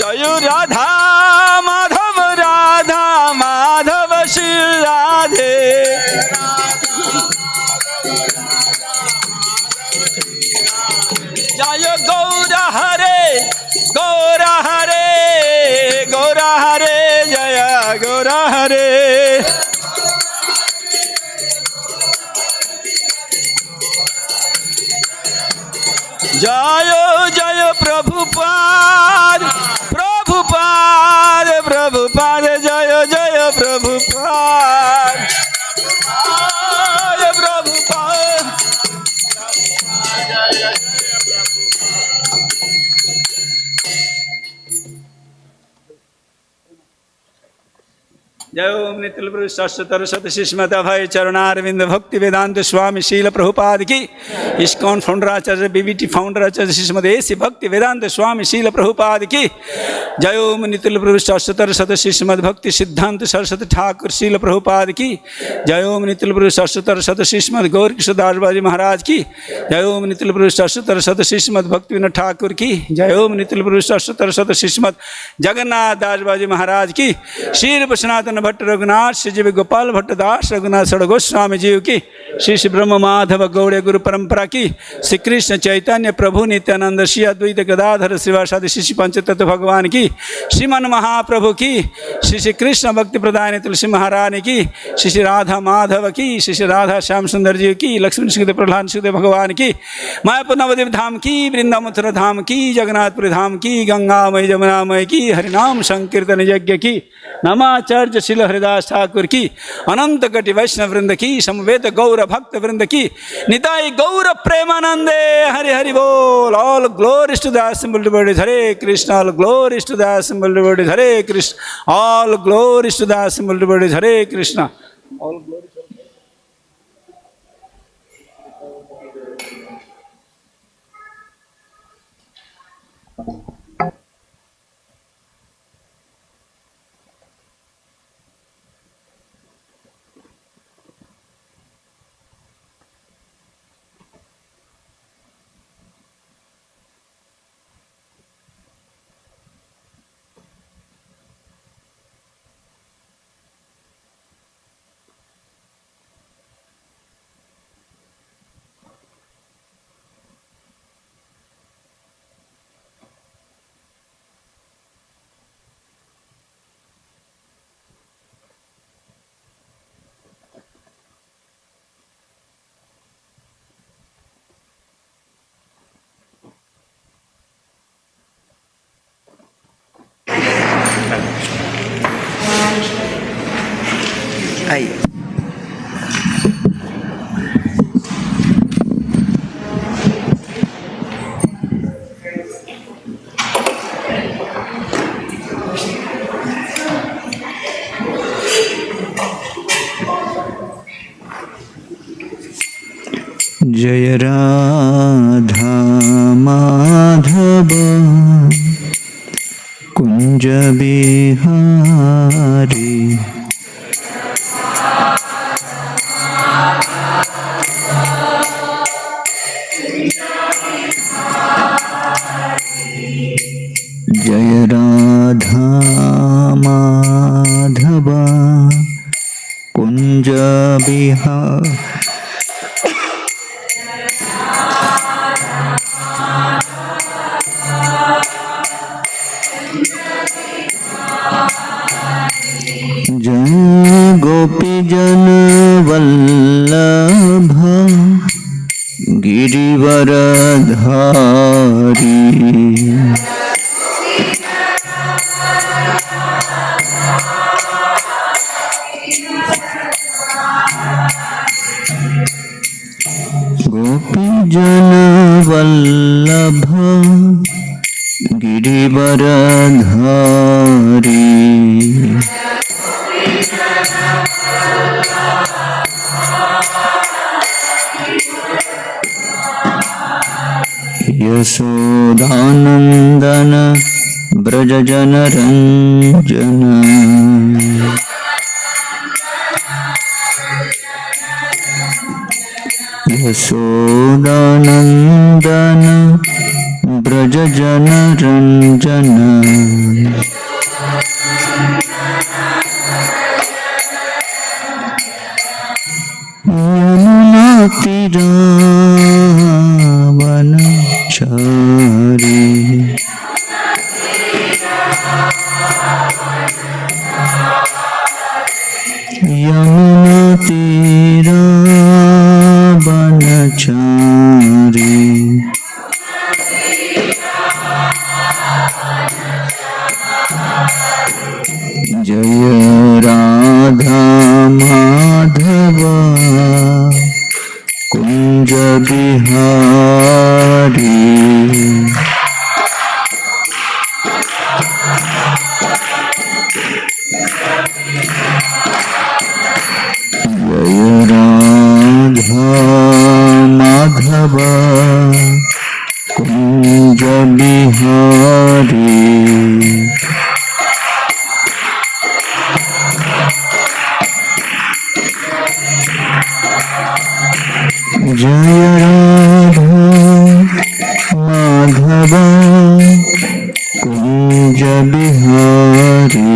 जय राधा माधव राधा माधव श्री राधे जय गौर हरे गौर हरे गौर हरे जय गौर हरे जय जय प्रभुपाद प्रभुपाद प्रभुपाद जय जय प्रभुपाद जय प्रभुपाद जय ओम नितिल प्रभु शाश्वतर सत श्रीमद अभय चरणारविंद भक्ति वेदांत स्वामी शील प्रभुपाद की इस्कॉन फाउंडर आचार्य बीबीटी फाउंडर आचार्य श्रीमद एसी भक्ति वेदांत स्वामी शील प्रभुपाद की जय ओम नितिल प्रभु शाश्वतर सत श्रीमद भक्ति सिद्धांत सरस्वती ठाकुर शील प्रभुपाद की जय ओम नितिल प्रभु शाश्वतर सत श्रीमद गौर कृष्णदास बाजी महाराज की जय ओम नितिल प्रभु शाश्वतर सत श्रीमद भक्ति विनोद ठाकुर की जय ओम नितिल प्रभु शाश्वतर सत श्रीमद जगन्नाथ दास बाजी महाराज की श्री सनातन भट्ट रघुनाथ श्री जीव गोपाल भट्ट दास रघुनाथ सड़ गोस्वामी जीव की श्री श्री ब्रह्म माधव गौड़े गुरु परंपरा की श्री कृष्ण चैतन्य प्रभु नित्यानंद श्री अद्वैत गदाधर शिवासादि श्री पंचतत्व भगवान की श्रीमन महाप्रभु की श्री श्री कृष्ण भक्ति प्रदान तुलसी महारानी की श्री श्री राधा माधव की श्री श्री राधा श्याम सुंदर जी की लक्ष्मण सुखदेव प्रहलाद सुखदेव भगवान की मायापुर नवद्वीप धाम की वृंदा मथुरा धाम की जगन्नाथपुरी धाम की गंगामय जमुनामय की हरिनाम संकीर्तन यज्ञ की नमाचार्य शिल हरिदास ठाकुर की अनंत कटि वैष्णव वृंद की समवेत गौर भक्त वृंद की निताई गौर प्रेमानंदे हरि हरि बोल all glories to the assembled devotees Hare Krishna all glories to the assembled devotees Hare Krishna all glories to the assembled devotees Hare Krishna all glories आइए जय राधा माधव कुंज बिहारी जय राधा माधव कुंज बिहारी जय गोपी जन वल्लभ गिरिवरधारी गोपी जन वल्लभ गिरिवरधारी यशोदानंदन ब्रज जन रंजन यशोदानंदन ब्रज जन रंजन यमुना तीरावनचारी यमुना तीरावनचारी जय राधा माधव कुंज बिहारी जय राधा माधव कुंज बिहारी जय राधा माधव कुंज बिहारी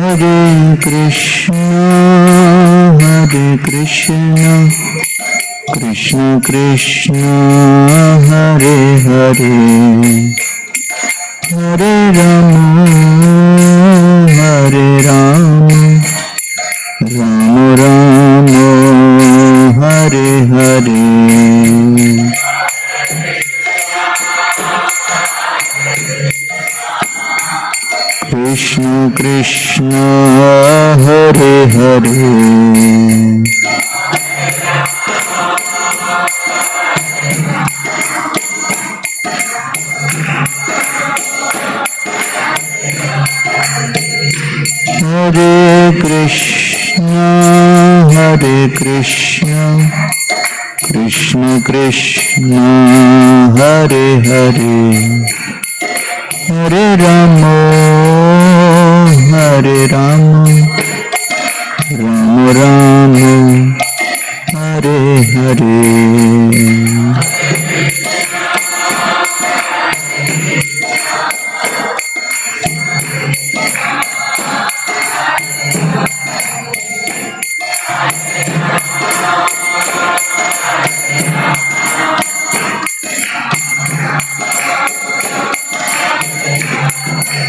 हरे कृष्ण कृष्ण कृष्ण हरे हरे हरे राम राम राम हरे हरे कृष्ण कृष्ण हरे हरे हरे कृष्ण कृष्ण कृष्ण हरे हरे हरे राम राम राम हरे हरे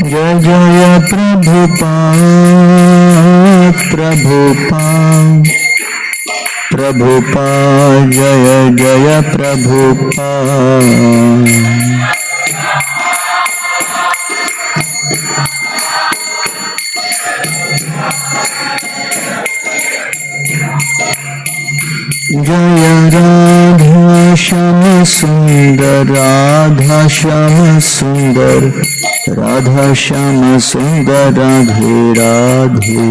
जय जय प्रभुपाद जय जय प्रभुपाद जय राधा श्याम सुंदर राधा श्याम सुंदर राधे राधे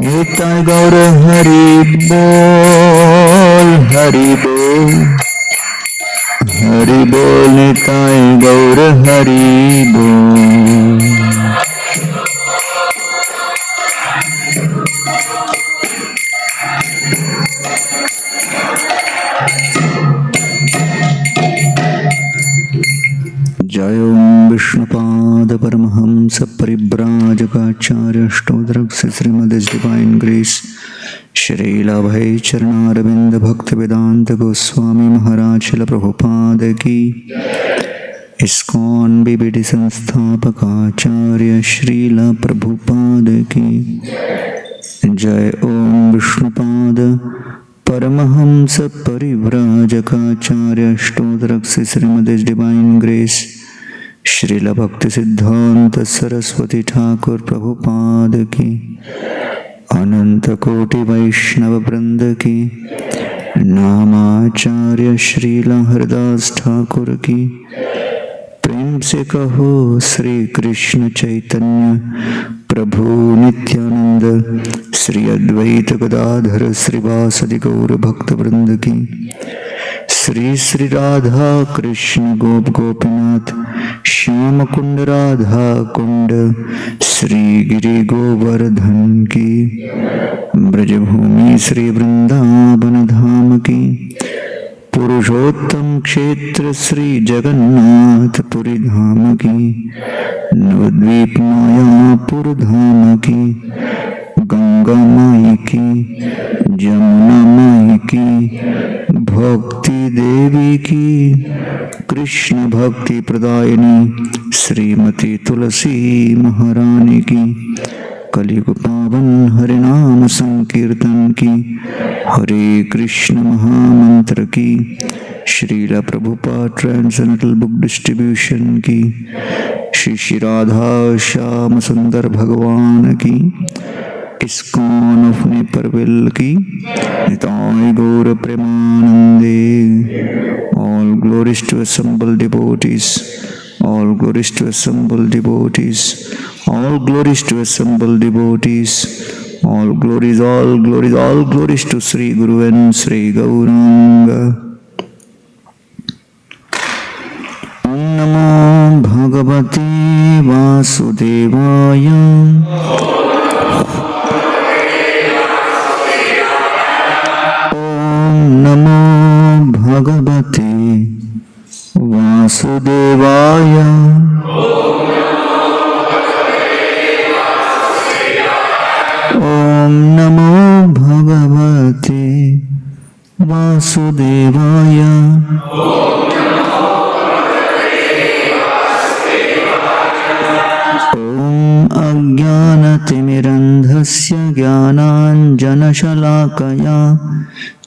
निताय गौर हरि बोल निताय गौर हरि बोल जय ओम विष्णुपाद परमहंस परिव्राजकाचार्य अष्टोत्तरस्य श्रीमद डिवाइन ग्रेस श्रीला भय चरणारविंद भक्त वेदांत गोस्वामी महाराज शिल प्रभुपाद की इस्कॉन बीबीडी संस्थापकाचार्य श्रीला प्रभुपाद की जय ओम विष्णुपाद परमहंस परिव्राजकाचार्य अष्टोत्तरस्य श्रीमद डिवाइन ग्रेस श्रील भक्ति सिद्धांत सरस्वती ठाकुर प्रभुपाद की अनंत कोटि वैष्णव वृंद की नामाचार्य श्रीला हरदास ठाकुर की प्रेम से कहो श्री कृष्ण चैतन्य प्रभु नित्यानंद श्री अद्वैत गदाधर श्रीवासदि गौर भक्त वृंद की श्री श्री राधा कृष्ण गोप गोपीनाथ श्याम कुंड राधा कुंड श्री गिरि गोवर्धन की, ब्रजभूमि श्री वृंदावन धाम की, पुरुषोत्तम क्षेत्र श्री जगन्नाथ पुरी धाम की, नवद्वीप मायापुर धाम की, गंगा माई की, जमुना माई की, भक्ति देवी की, कृष्ण भक्ति प्रदायिनी श्रीमती तुलसी महारानी की, कलियुग पावन हरि नाम संकीर्तन की, हरे कृष्ण महामंत्र की, Srila Prabhupada transcendental book distribution की, श्री श्री राधा श्याम सुंदर भगवान की, इस्कॉन ऑफ नेपरविल की, निताय गौर प्रेमानंदे। All glories to assembled devotees, all glories to assembled devotees, all glories to assembled devotees, all glories, all glories, all glories to Sri Guru and Sri Gauranga. Om Namo Bhagavate Vasudevaya. Om Namo Bhagavate Vasudevaya. Om Namo Bhagavate Vasudevaya. Om Ajnanatimirandhasya Jnananjanashalakaya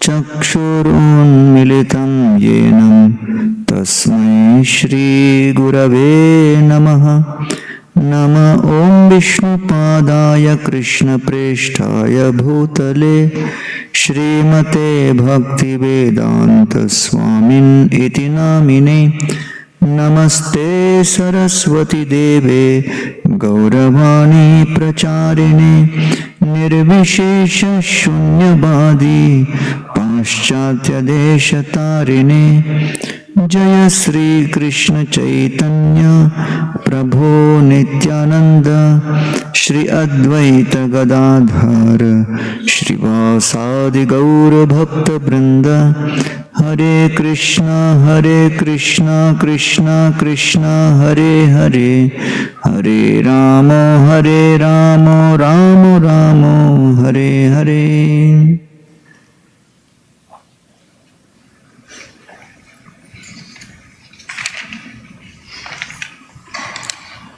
चक्षुरुन्मिलितं येन तस्मै श्री गुरवे नमः। नमः ॐ विष्णुपादाय कृष्णप्रेष्ठाय भूतले श्रीमते भक्तिवेदान्त स्वामिन् इति नामिने। नमस्ते सरस्वती देवे गौरवाणी प्रचारिणे निर्विशेष शून्यवादी पाश्चात्य देशतारिणे। जय श्री कृष्ण चैतन्य प्रभु नित्यानंद श्री अद्वैत गदाधर श्रीवासादि गौर भक्त वृंद। हरे कृष्णा कृष्णा कृष्णा हरे हरे, हरे Ram Ram Ram Hare Hare.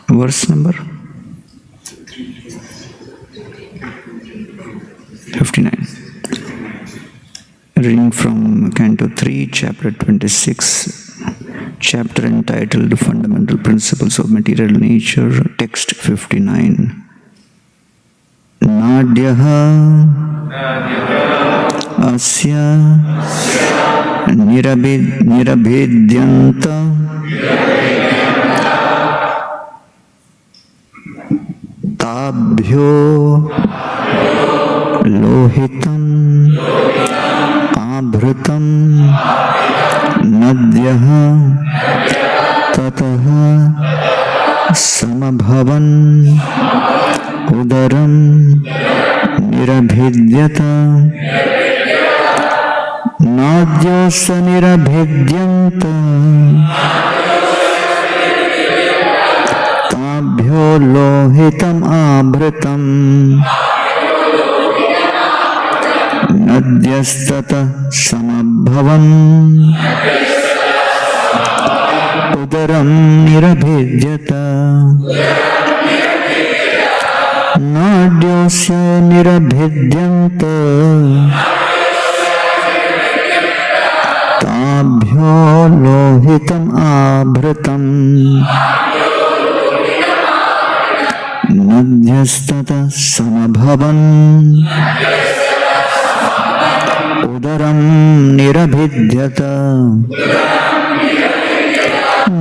Verse number 59. Reading from Canto 3, Chapter 26, chapter entitled Fundamental Principles of Material Nature, text 59. Nadyaha asya nirabhedyanta ताभ्यो लोहितम् आभृतम् नद्यः ततः समभवन् उदरम् निरभिद्यत। नाद्यस्य निरभिद्यन्त ताभ्यो लोहितम् आभृतम् नद्यस्ततः समभवन् उदरं निरभिद्यत। नाड्यस्य निरभिद्यन्त ताभ्यो लोहितम् आभृतम् नद्यस्ततः समभवन् उदरं निरभिद्यत।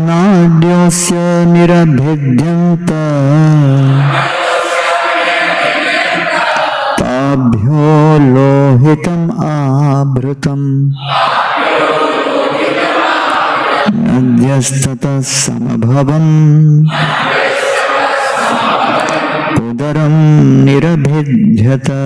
नाड्यस्य निरभिद्यन्त ताभ्यो लोहितम् आभृतम् Nadyastata samabhavam udaram nirabhidhyata.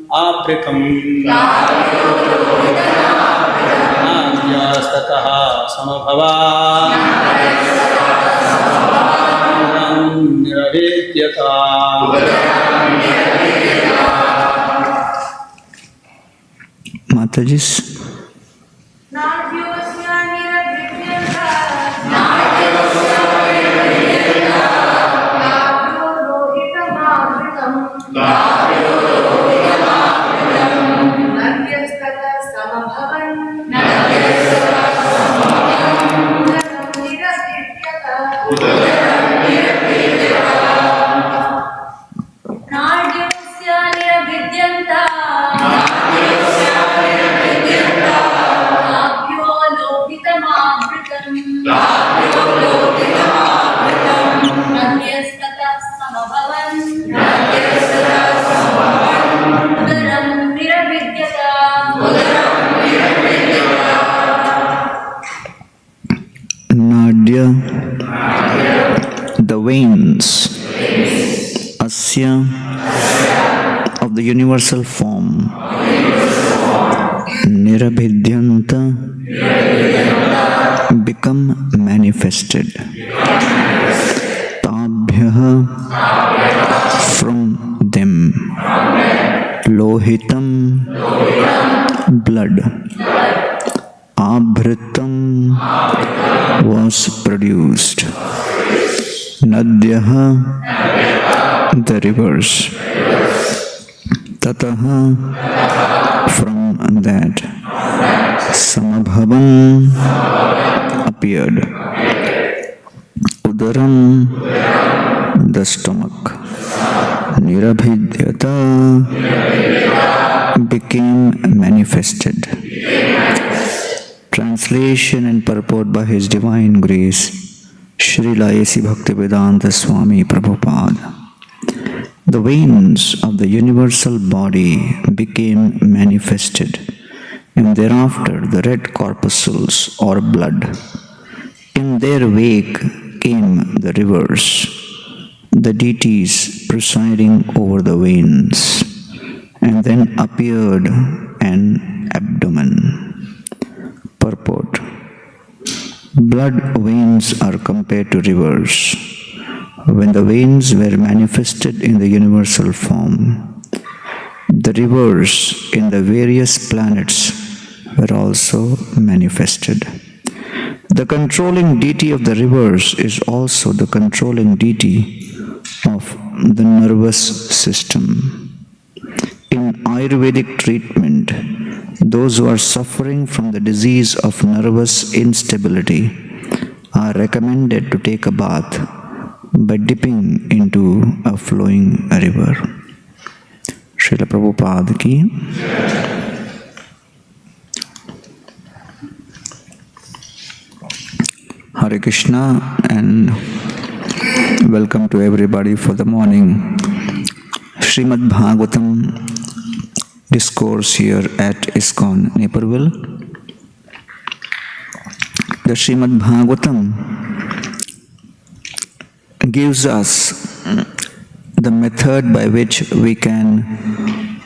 Afrikam Nadyastataha samabhava niravidyata. Matajis. Nadya, the veins, Asya, of the universal form, Nirabhidyanta, become manifested. Tabhyaha, from them. Lohitam, blood. Abhritam was produced. Nadyaha, the rivers. Tataha, from that. Samabhavan appeared. Udaram, the stomach. Nirabhidyata, became manifested. Translation and purport by His Divine Grace, Srila A.C. Bhaktivedanta Swami Prabhupada. The veins of the universal body became manifested, and thereafter the red corpuscles or blood. In their wake came the rivers, the deities presiding over the veins, and then appeared an abdomen. Purport. Blood veins are compared to rivers. When the veins were manifested in the universal form, the rivers in the various planets were also manifested. The controlling deity of the rivers is also the controlling deity of the nervous system. In Ayurvedic treatment, those who are suffering from the disease of nervous instability are recommended to take a bath by dipping into a flowing river. Srila Prabhupada ki. Hare Krishna and welcome to everybody for the morning Srimad Bhagavatam discourse here at ISKCON, Naperville. The Srimad Bhagavatam gives us the method by which we can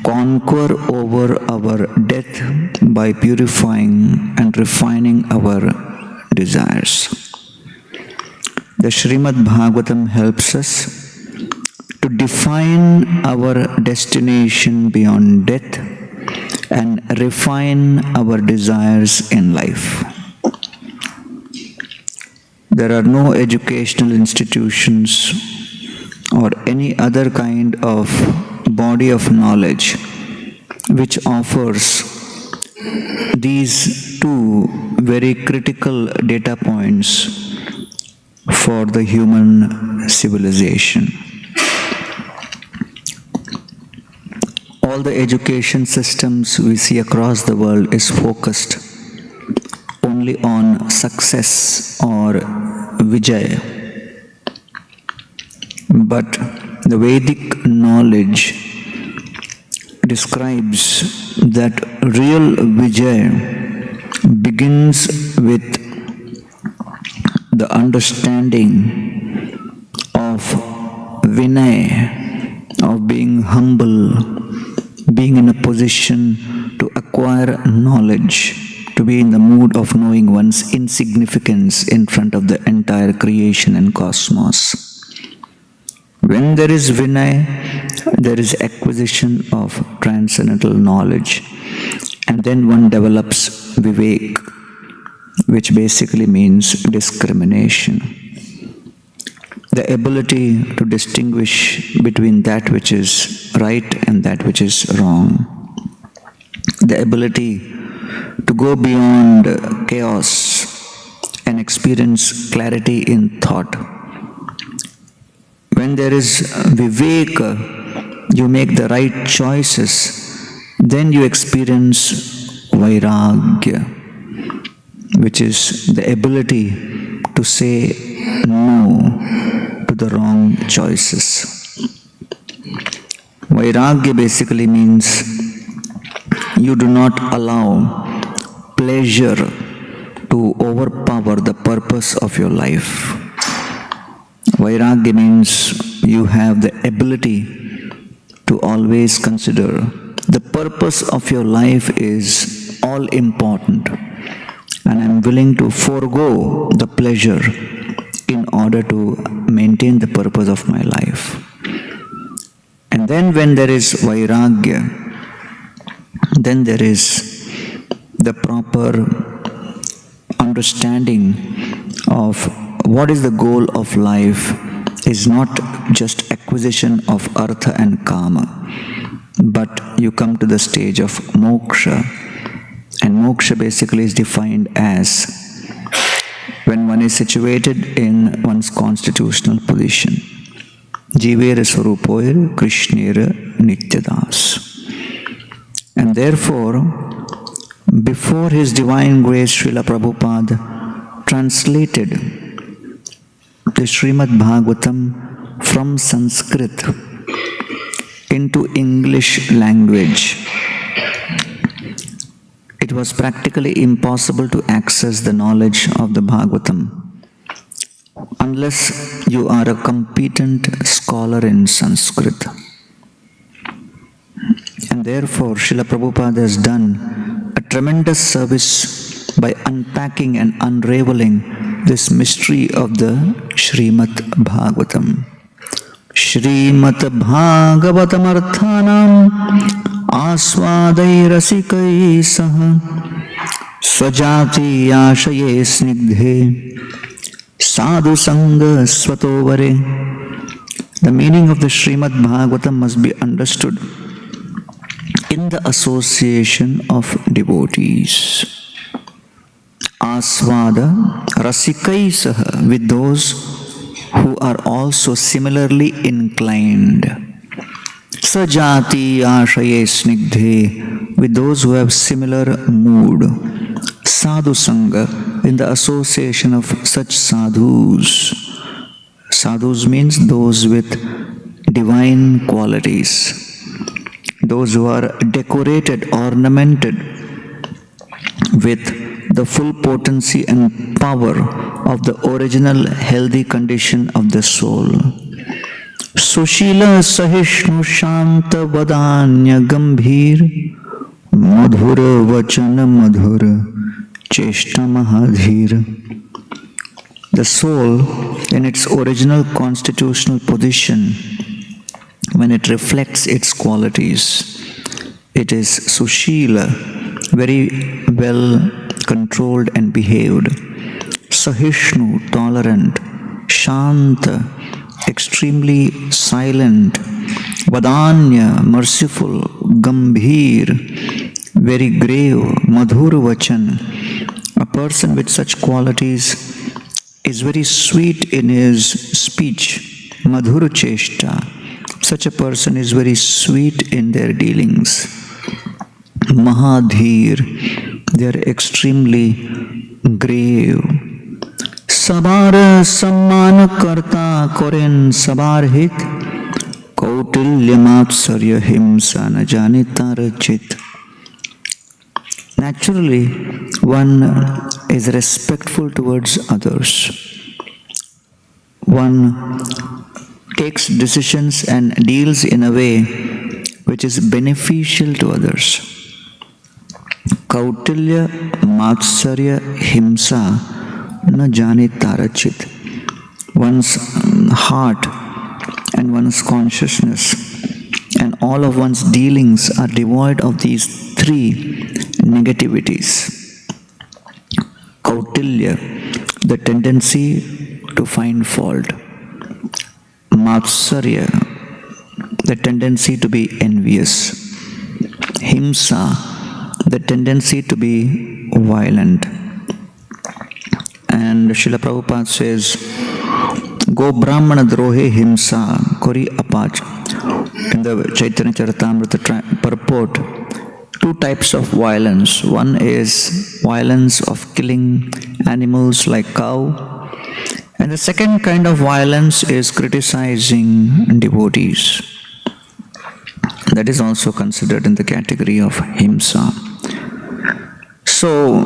conquer over our death by purifying and refining our desires. The Srimad Bhagavatam helps us to define our destination beyond death and refine our desires in life. There are no educational institutions or any other kind of body of knowledge which offers these two very critical data points for the human civilization. All the education systems we see across the world is focused only on success or vijay. But the Vedic knowledge describes that real vijay begins with the understanding of vinay, of being humble, being in a position to acquire knowledge, to be in the mood of knowing one's insignificance in front of the entire creation and cosmos. When there is vinay, there is acquisition of transcendental knowledge, and then one develops vivek, which basically means discrimination. The ability to distinguish between that which is right and that which is wrong. The ability to go beyond chaos and experience clarity in thought. When there is vivek, you make the right choices, then you experience vairagya, which is the ability to say no to the wrong choices. Vairagya basically means you do not allow pleasure to overpower the purpose of your life. Vairagya means you have the ability to always consider the purpose of your life is all important, and I'm willing to forego the pleasure in order to maintain the purpose of my life. And then when there is vairagya, then there is the proper understanding of what is the goal of life is not just acquisition of artha and kama, but you come to the stage of moksha. And moksha basically is defined as when one is situated in one's constitutional position. Jivera Swarupoir Krishnera Nityadas. And therefore, before His Divine Grace Srila Prabhupada translated the Srimad Bhagavatam from Sanskrit into English language, it was practically impossible to access the knowledge of the Bhagavatam unless you are a competent scholar in Sanskrit. And therefore, Srila Prabhupada has done a tremendous service by unpacking and unraveling this mystery of the Srimad Bhagavatam. Srimad Bhagavatam Arthanam Asvadai Rasikai Saha Swajati Ashaye Snigdhe Sadhu Sangha Svatovare. The meaning of the Srimad Bhagavatam must be understood in the association of devotees. Asvada Rasikai Saha, with those who are also similarly inclined. Sajati Ashaye Snigdhe, with those who have similar mood. Sadhu Sangha, in the association of such sadhus. Sadhus means those with divine qualities. Those who are decorated, ornamented with the full potency and power of the original healthy condition of the soul. Sushila Sahishnu Shanta Vadanya Gambhir Madhura Vachana Madhura Cheshta Mahadhir. The soul, in its original constitutional position, when it reflects its qualities, it is Sushila, very well controlled and behaved. Sahishnu, tolerant. Shanta, extremely silent, Vadanya, merciful, Gambhir, very grave, Madhur Vachan. A person with such qualities is very sweet in his speech, Madhur Cheshta. Such a person is very sweet in their dealings. Mahadhir, they are extremely grave. Sabar samman karta koren sabar hit, Kautilya matsarya himsa na jane tar chit. Naturally, one is respectful towards others. One takes decisions and deals in a way which is beneficial to others. Kautilya matsarya himsa na jane tarachit. One's heart and one's consciousness and all of one's dealings are devoid of these three negativities. Kautilya, the tendency to find fault. Matsarya, the tendency to be envious. Himsa, the tendency to be violent. And Srila Prabhupada says, Go Brahmana Drohe Himsa Kori Apach. In the Chaitanya Charitamrita purport, two types of violence. One is violence of killing animals like cow, and the second kind of violence is criticizing devotees. That is also considered in the category of himsa. So,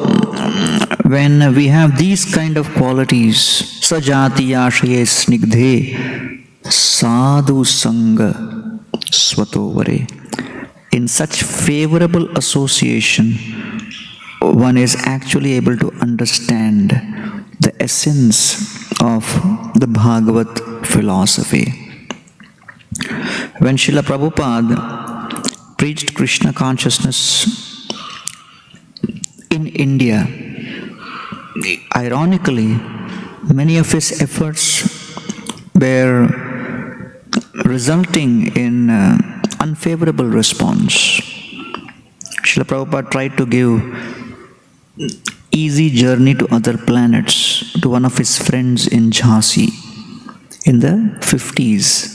when we have these kind of qualities, sajati ashye snigdhe sadhu sanga swatovare, in such favorable association, one is actually able to understand the essence of the Bhagavat philosophy. When Srila Prabhupada preached Krishna consciousness in India, ironically, many of his efforts were resulting in unfavorable response. Srila Prabhupada tried to give easy journey to other planets to one of his friends in Jhansi in the 50s.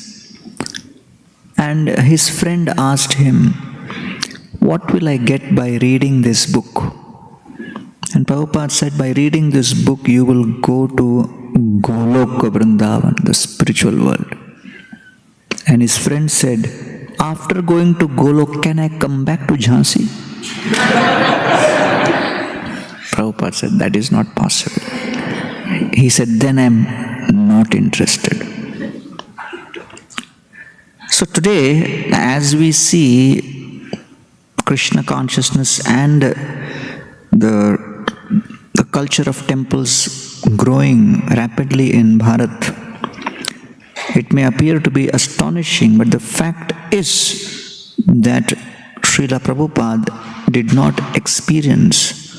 And his friend asked him, what will I get by reading this book? And Prabhupada said, by reading this book you will go to Goloka Vrindavan, the spiritual world. And his friend said, after going to Golok, can I come back to Jhansi? Prabhupada said, that is not possible. He said, then I am not interested. So today, as we see Krishna consciousness and the culture of temples growing rapidly in Bharat, it may appear to be astonishing, but the fact is that Srila Prabhupada did not experience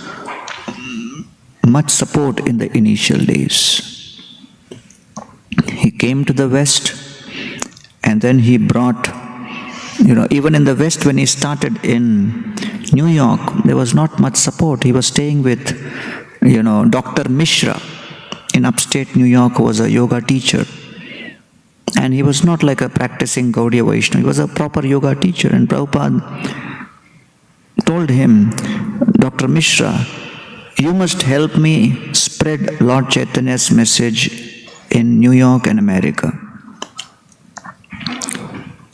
much support in the initial days. He came to the West and then he brought, even in the West when he started in New York, there was not much support. He was staying with, Dr. Mishra in upstate New York, who was a yoga teacher. And he was not like a practicing Gaudiya Vaishnava. He was a proper yoga teacher. And Prabhupada told him, Dr. Mishra, you must help me spread Lord Chaitanya's message in New York and America.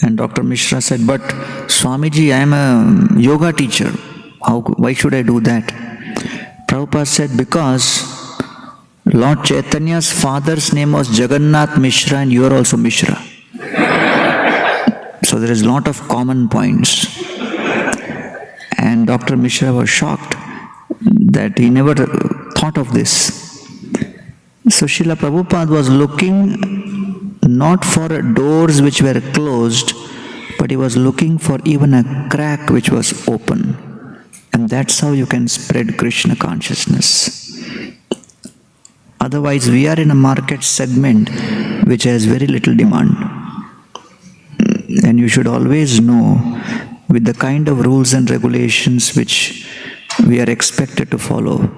And Dr. Mishra said, but Swamiji, I am a yoga teacher. Why should I do that? Prabhupada said, because Lord Chaitanya's father's name was Jagannath Mishra and you are also Mishra. So there is a lot of common points. And Dr. Mishra was shocked that he never thought of this. So Srila Prabhupada was looking not for doors which were closed, but he was looking for even a crack which was open. And that's how you can spread Krishna consciousness. Otherwise, we are in a market segment which has very little demand. And you should always know, with the kind of rules and regulations which we are expected to follow,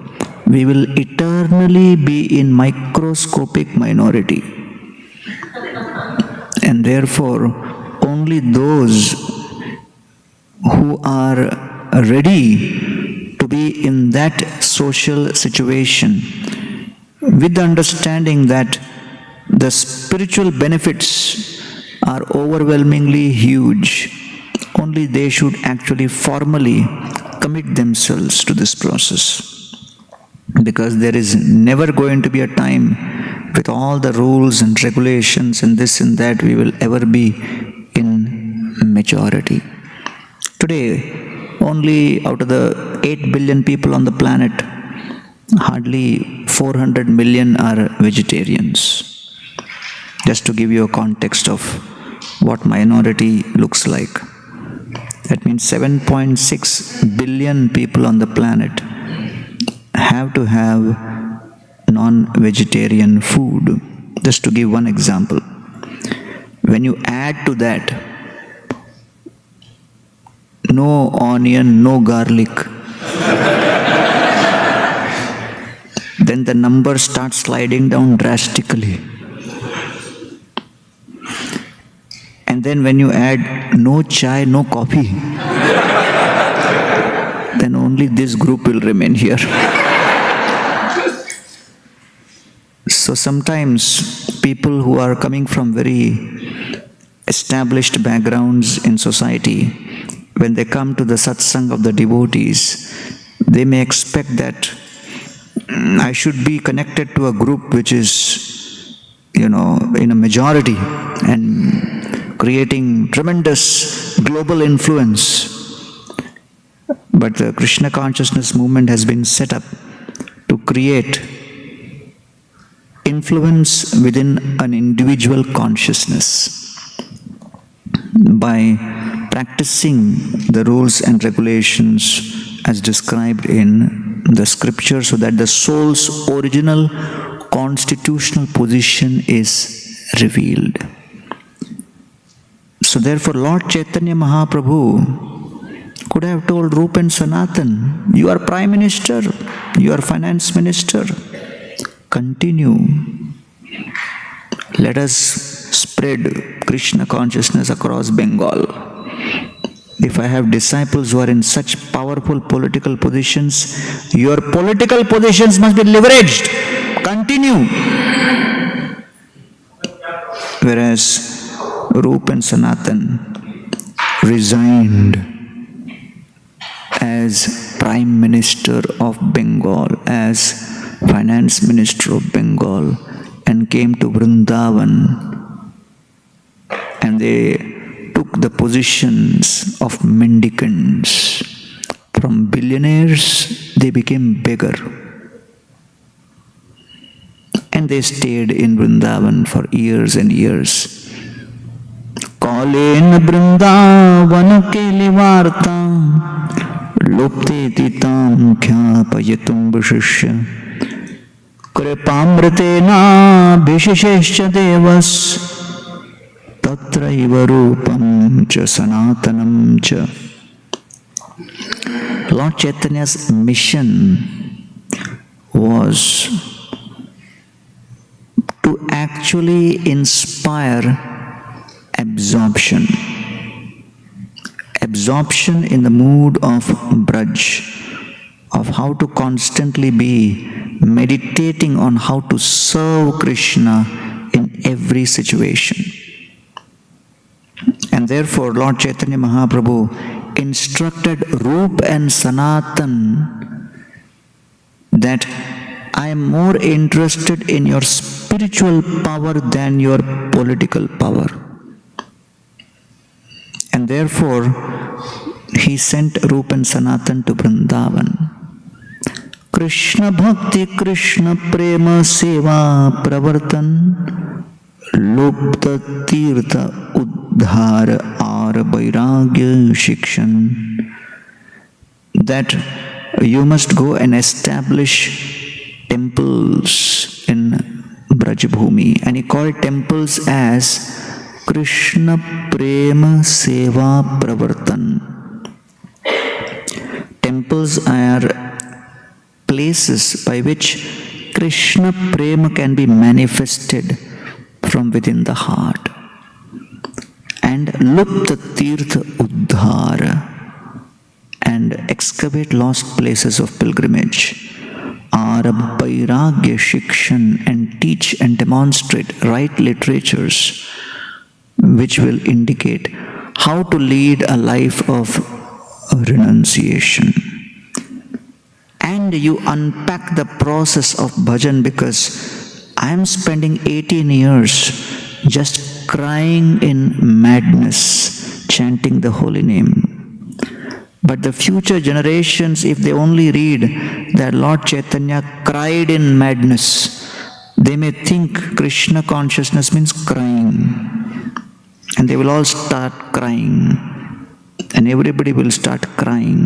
we will eternally be in microscopic minority. And therefore, only those who are ready to be in that social situation, with the understanding that the spiritual benefits are overwhelmingly huge, only they should actually formally commit themselves to this process. Because there is never going to be a time with all the rules and regulations and this and that we will ever be in majority. Today, only out of the 8 billion people on the planet, hardly 400 million are vegetarians. Just to give you a context of what minority looks like. That means 7.6 billion people on the planet have to have non-vegetarian food. Just to give one example. When you add to that, no onion, no garlic, then the number starts sliding down drastically. And then when you add no chai, no coffee, then only this group will remain here. So sometimes people who are coming from very established backgrounds in society, when they come to the satsang of the devotees, they may expect that I should be connected to a group which is, in a majority and creating tremendous global influence. But the Krishna consciousness movement has been set up to create influence within an individual consciousness by practicing the rules and regulations as described in the scripture, so that the soul's original constitutional position is revealed. So therefore Lord Chaitanya Mahaprabhu could have told Rupa and Sanatan, you are Prime Minister, you are Finance Minister, continue. Let us spread Krishna consciousness across Bengal. If I have disciples who are in such powerful political positions, your political positions must be leveraged. Continue. Whereas Rupa and Sanatan resigned as Prime Minister of Bengal, as Finance Minister of Bengal, and came to Vrindavan, and they took the positions of mendicants. From billionaires, they became beggar. And they stayed in Vrindavan for years and years. Kalen Vrindavan ke livarta lopte titam kyapayatum vishishya kripamritena vishishescha devas tatraiva rupam cha sanatanam cha. Lord Chaitanya's mission was to actually inspire absorption. Absorption in the mood of Braj, of how to constantly be meditating on how to serve Krishna in every situation. And therefore Lord Chaitanya Mahaprabhu instructed Rupa and Sanatan that I am more interested in your spiritual power than your political power. And therefore he sent Rupa and Sanatan to Vrindavan. Krishna Bhakti Krishna Prema Seva Pravartan Lupta Tirtha Uddhar Ar Vairagya Shikshan, that you must go and establish temples in Brajbhumi, and he called temples as Krishna Prema Seva Pravartan. Temples are places by which Krishna Prema can be manifested from within the heart. And Lupta Tirtha Uddhara, and excavate lost places of pilgrimage, are a Vairagya Shikshan, and teach and demonstrate right literatures which will indicate how to lead a life of renunciation. And you unpack the process of bhajan, because I am spending 18 years just crying in madness, chanting the holy name. But the future generations, if they only read that Lord Chaitanya cried in madness, they may think Krishna consciousness means crying. And they will all start crying. And everybody will start crying.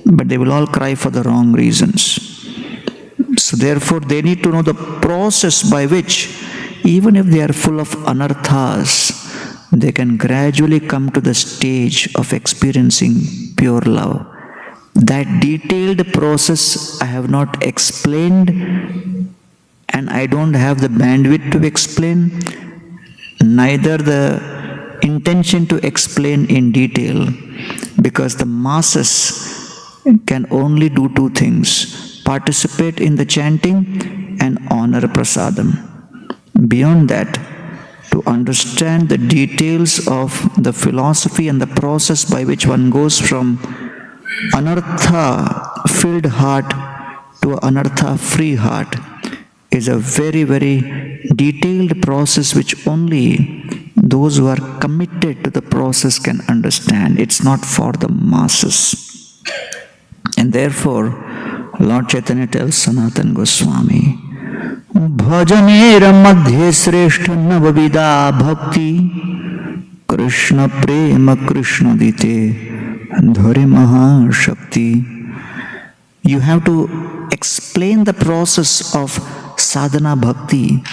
But they will all cry for the wrong reasons. So therefore, they need to know the process by which, even if they are full of anarthas, they can gradually come to the stage of experiencing pure love. That detailed process I have not explained, and I don't have the bandwidth to explain, neither the intention to explain in detail, because the masses can only do two things: participate in the chanting and honor prasadam. Beyond that, to understand the details of the philosophy and the process by which one goes from anartha-filled heart to anartha-free heart is a very, very detailed process which only those who are committed to the process can understand. It's not for the masses. And therefore, Lord Chaitanya tells Sanatana Goswami, भजनेर मध्ये श्रेष्ठ नवविदा भक्ति कृष्ण प्रेम कृष्ण दीते धरे महाशक्ति. You have to explain the process of sadhana bhakti,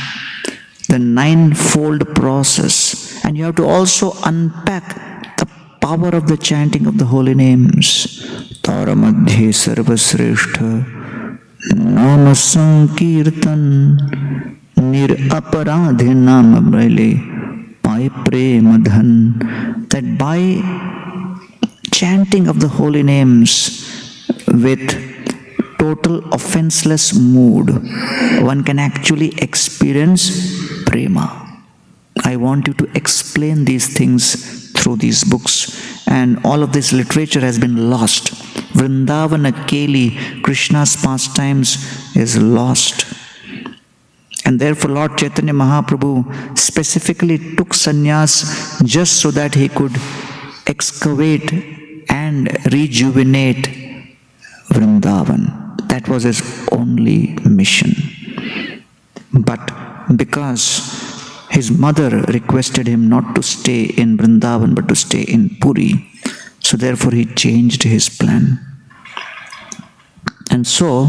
the ninefold process, and you have to also unpack the power of the chanting of the holy names. Tara madhye sarva sreshtha Nama Sankirtan Nir Aparadhe Nama Braile Pai Prema Dhan. That by chanting of the holy names with total offenseless mood, one can actually experience prema. I want you to explain these things through these books, and all of this literature has been lost. Vrindavana Keli, Krishna's pastimes, is lost. And therefore Lord Chaitanya Mahaprabhu specifically took sannyas just so that he could excavate and rejuvenate Vrindavan. That was his only mission. But because his mother requested him not to stay in Vrindavan but to stay in Puri, so therefore he changed his plan. And so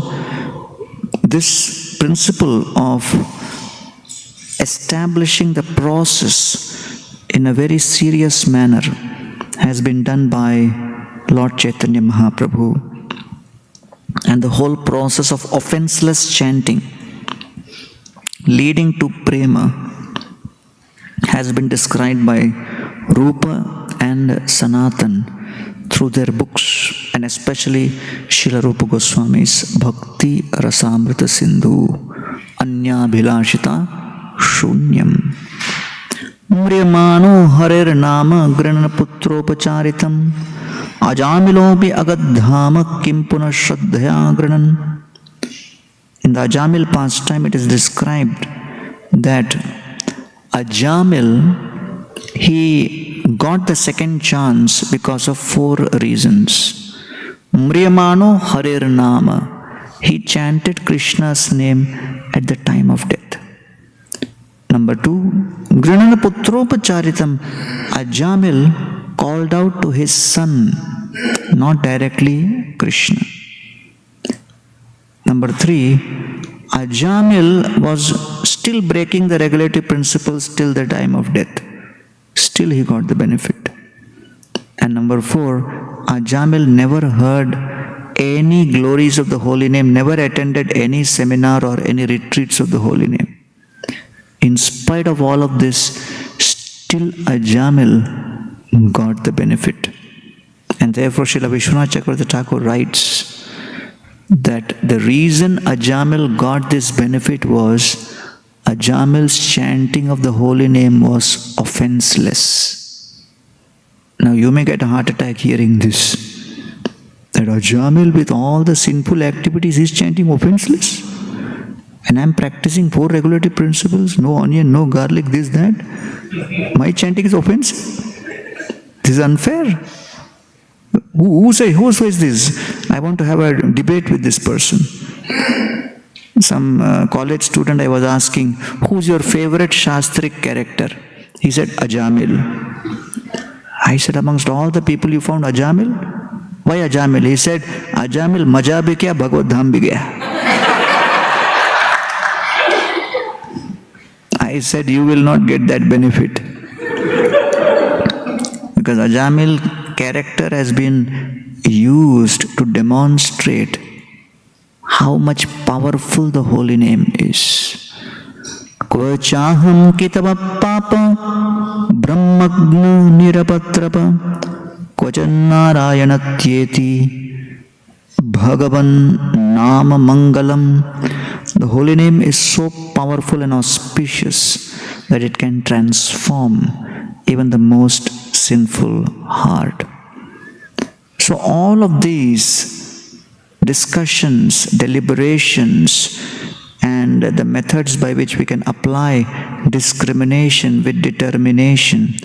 this principle of establishing the process in a very serious manner has been done by Lord Chaitanya Mahaprabhu. And the whole process of offenseless chanting leading to prema has been described by Rupa and Sanatan through their books, and especially Srila Rupa Goswami's Bhakti Rasamrita Sindhu Anya Bhilashita Shunyam. Mriyamano Harer Nama Granana Putropacharitam Ajamilopi Agadhama Kimpuna Shraddhaya Granan. In the Ajamil pastime, it is described that Ajamil, he got the second chance because of 4 reasons. Mriyamano Harer Nama, he chanted Krishna's name at the time of death. Number 2, Granana Putropacharitam, Ajamil called out to his son, not directly Krishna. Number 3, Ajamil was still breaking the regulatory principles till the time of death. Still he got the benefit. And number 4, Ajamil never heard any glories of the holy name, never attended any seminar or any retreats of the holy name. In spite of all of this, still Ajamil got the benefit. And therefore Srila Vishwanath Chakravarti Thakur writes that the reason Ajamil got this benefit was Ajamil's chanting of the holy name was offenseless. Now you may get a heart attack hearing this. That Ajamil with all the sinful activities is chanting offenseless. And I am practicing 4 regulatory principles, no onion, no garlic, this, that. My chanting is offensive. This is unfair. Who says this? I want to have a debate with this person. Some college student I was asking, who's your favorite Shastric character? He said, Ajamil. I said, amongst all the people you found Ajamil? Why Ajamil? He said, Ajamil maja bhi kya, Bhagavad Dham bhi gaya. I said, you will not get that benefit. Because Ajamil character has been used to demonstrate how much powerful the holy name is. Kvachaham kitava papa brahmagna nirapatrapa Kvachanarayanathyeti Bhagavan Nama Mangalam. The holy name is so powerful and auspicious that it can transform even the most sinful heart. So all of these discussions, deliberations, and the methods by which we can apply discrimination with determination,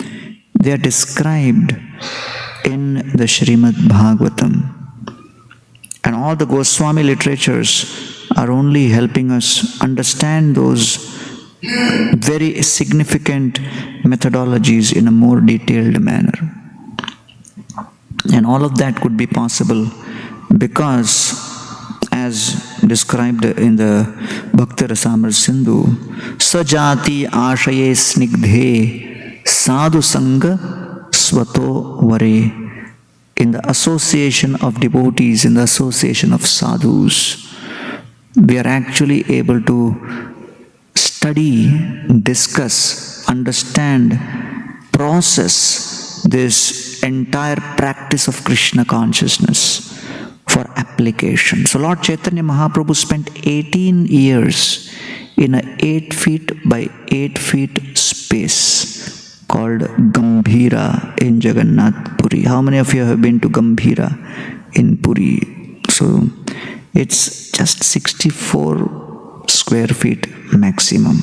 they are described in the Srimad Bhagavatam. And all the Goswami literatures are only helping us understand those very significant methodologies in a more detailed manner. And all of that could be possible because, as described in the Bhakti Rasamrita Sindhu, Sajati Ashaye Snigdhe Sadhu Sangha Swato Vare. In the association of devotees, in the association of sadhus, we are actually able to study, discuss, understand, process this entire practice of Krishna consciousness for application. So Lord Chaitanya Mahaprabhu spent 18 years in a 8 feet by 8 feet space called Gambhira in Jagannath Puri. How many of you have been to Gambhira in Puri? So it's just 64 square feet maximum.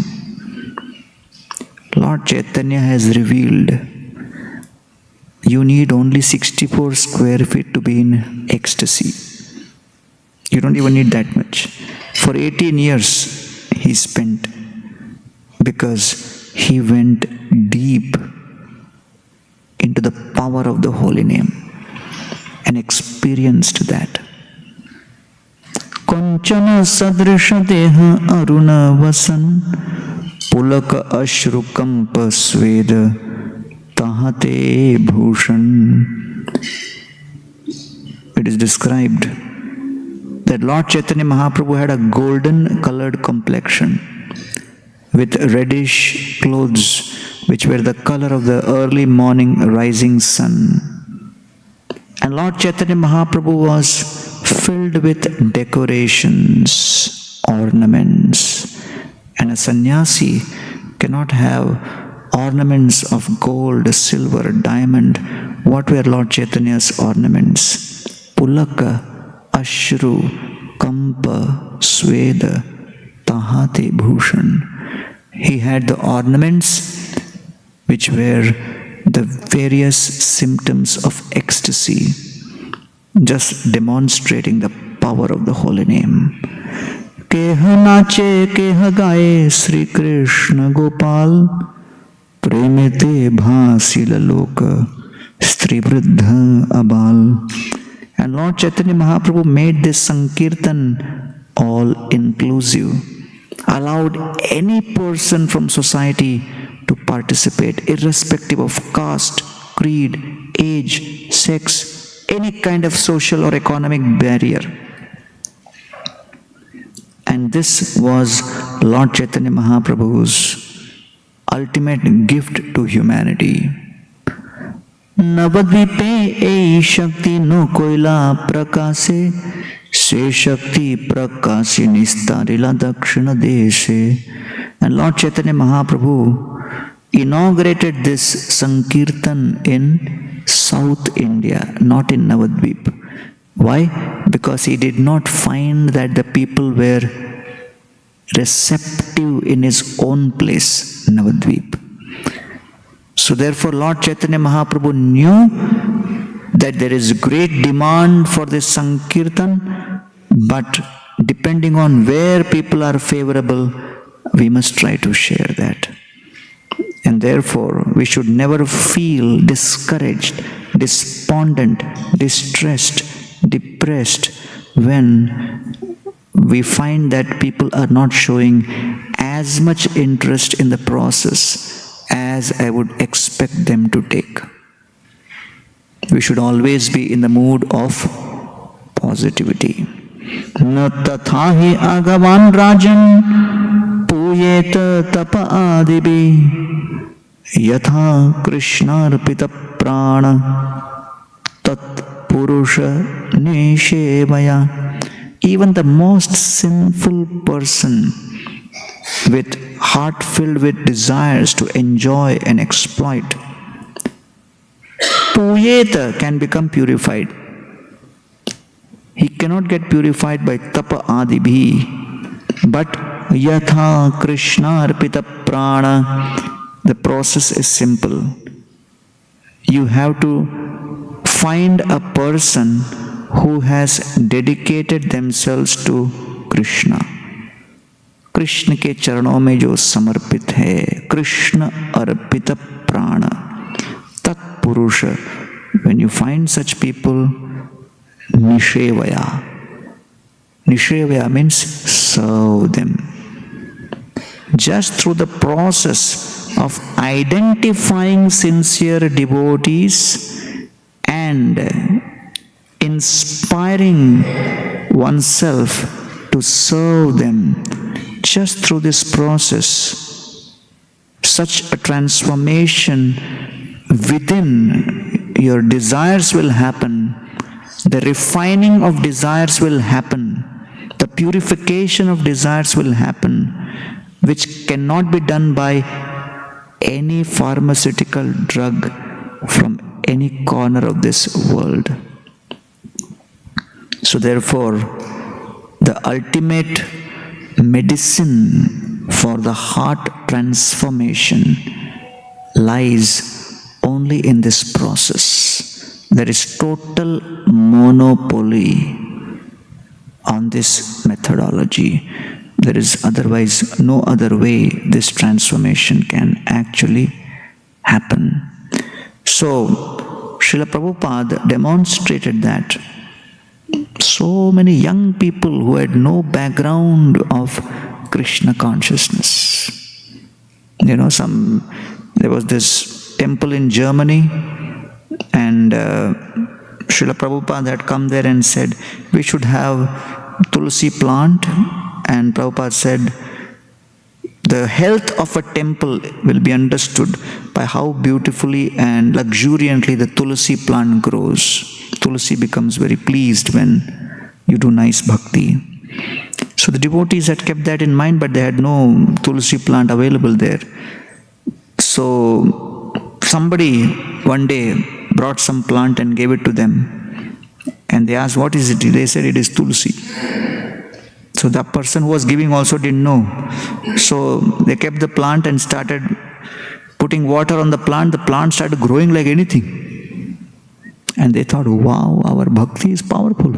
Lord Chaitanya has revealed you need only 64 square feet to be in ecstasy. You don't even need that much. For 18 years he spent because he went deep into the power of the holy name and experienced that. Konchana sadrisha deha aruna vasan pulaka ashrukampa sveda tahate bhushan. It is described that Lord Chaitanya Mahaprabhu had a golden colored complexion with reddish clothes which were the color of the early morning rising sun. And Lord Chaitanya Mahaprabhu was filled with decorations, ornaments. And a sannyasi cannot have ornaments of gold, silver, diamond. What were Lord Chaitanya's ornaments? Pulaka, Ashru, Kampa, Sweda, Tahate Bhushan. He had the ornaments which were the various symptoms of ecstasy, just demonstrating the power of the holy name. Keha nache keha gaye Sri Krishna Gopal Premite bhasila loka Stri Vriddha Abal. And Lord Chaitanya Mahaprabhu made this Sankirtan all inclusive, allowed any person from society to participate, irrespective of caste, creed, age, sex, any kind of social or economic barrier. And this was Lord Chaitanya Mahaprabhu's ultimate gift to humanity. Navadvipe ei shakti no koila prakase se shakti prakasi nistarila dakshina deshe. And Lord Chaitanya Mahaprabhu inaugurated this Sankirtan in South India, not in Navadvip. Why? Because he did not find that the people were receptive in his own place, Navadvip. So therefore Lord Chaitanya Mahaprabhu knew that there is great demand for this Sankirtan, but depending on where people are favorable, we must try to share that. And therefore we should never feel discouraged, despondent, distressed, depressed when we find that people are not showing as much interest in the process as I would expect them to take. We should always be in the mood of positivity. Na tathahi agavan rajan puyeta tapa adibi yatha krishna arpita prana tat purusha nishevaya. Even the most sinful person with heart filled with desires to enjoy and exploit, puyeta, can become purified. He cannot get purified by tapa adibhi, but yatha krishna arpita prana. The process is simple. You have to find a person who has dedicated themselves to Krishna. Krishna के चरणों में जो समर्पित है, कृष्ण अर्पित प्राण, तत्पुरुष. When you find such people, nishevaya. Nishevaya means serve them. Just through the process of identifying sincere devotees and inspiring oneself to serve them, just through this process, such a transformation within your desires will happen. The refining of desires will happen. The purification of desires will happen, which cannot be done by any pharmaceutical drug from any corner of this world. So therefore, the ultimate medicine for the heart transformation lies only in this process. There is total monopoly on this methodology. There is otherwise no other way this transformation can actually happen. So, Srila Prabhupada demonstrated that so many young people who had no background of Krishna consciousness. There was this temple in Germany, and Srila Prabhupada had come there and said, we should have tulsi plant. And Prabhupada said, the health of a temple will be understood by how beautifully and luxuriantly the tulsi plant grows. Tulsi becomes very pleased when you do nice bhakti. So the devotees had kept that in mind, but they had no tulsi plant available there. So somebody one day brought some plant and gave it to them. And they asked, what is it? They said, it is tulsi. So the person who was giving also didn't know. So they kept the plant and started putting water on the plant. The plant started growing like anything. And they thought, wow, our bhakti is powerful.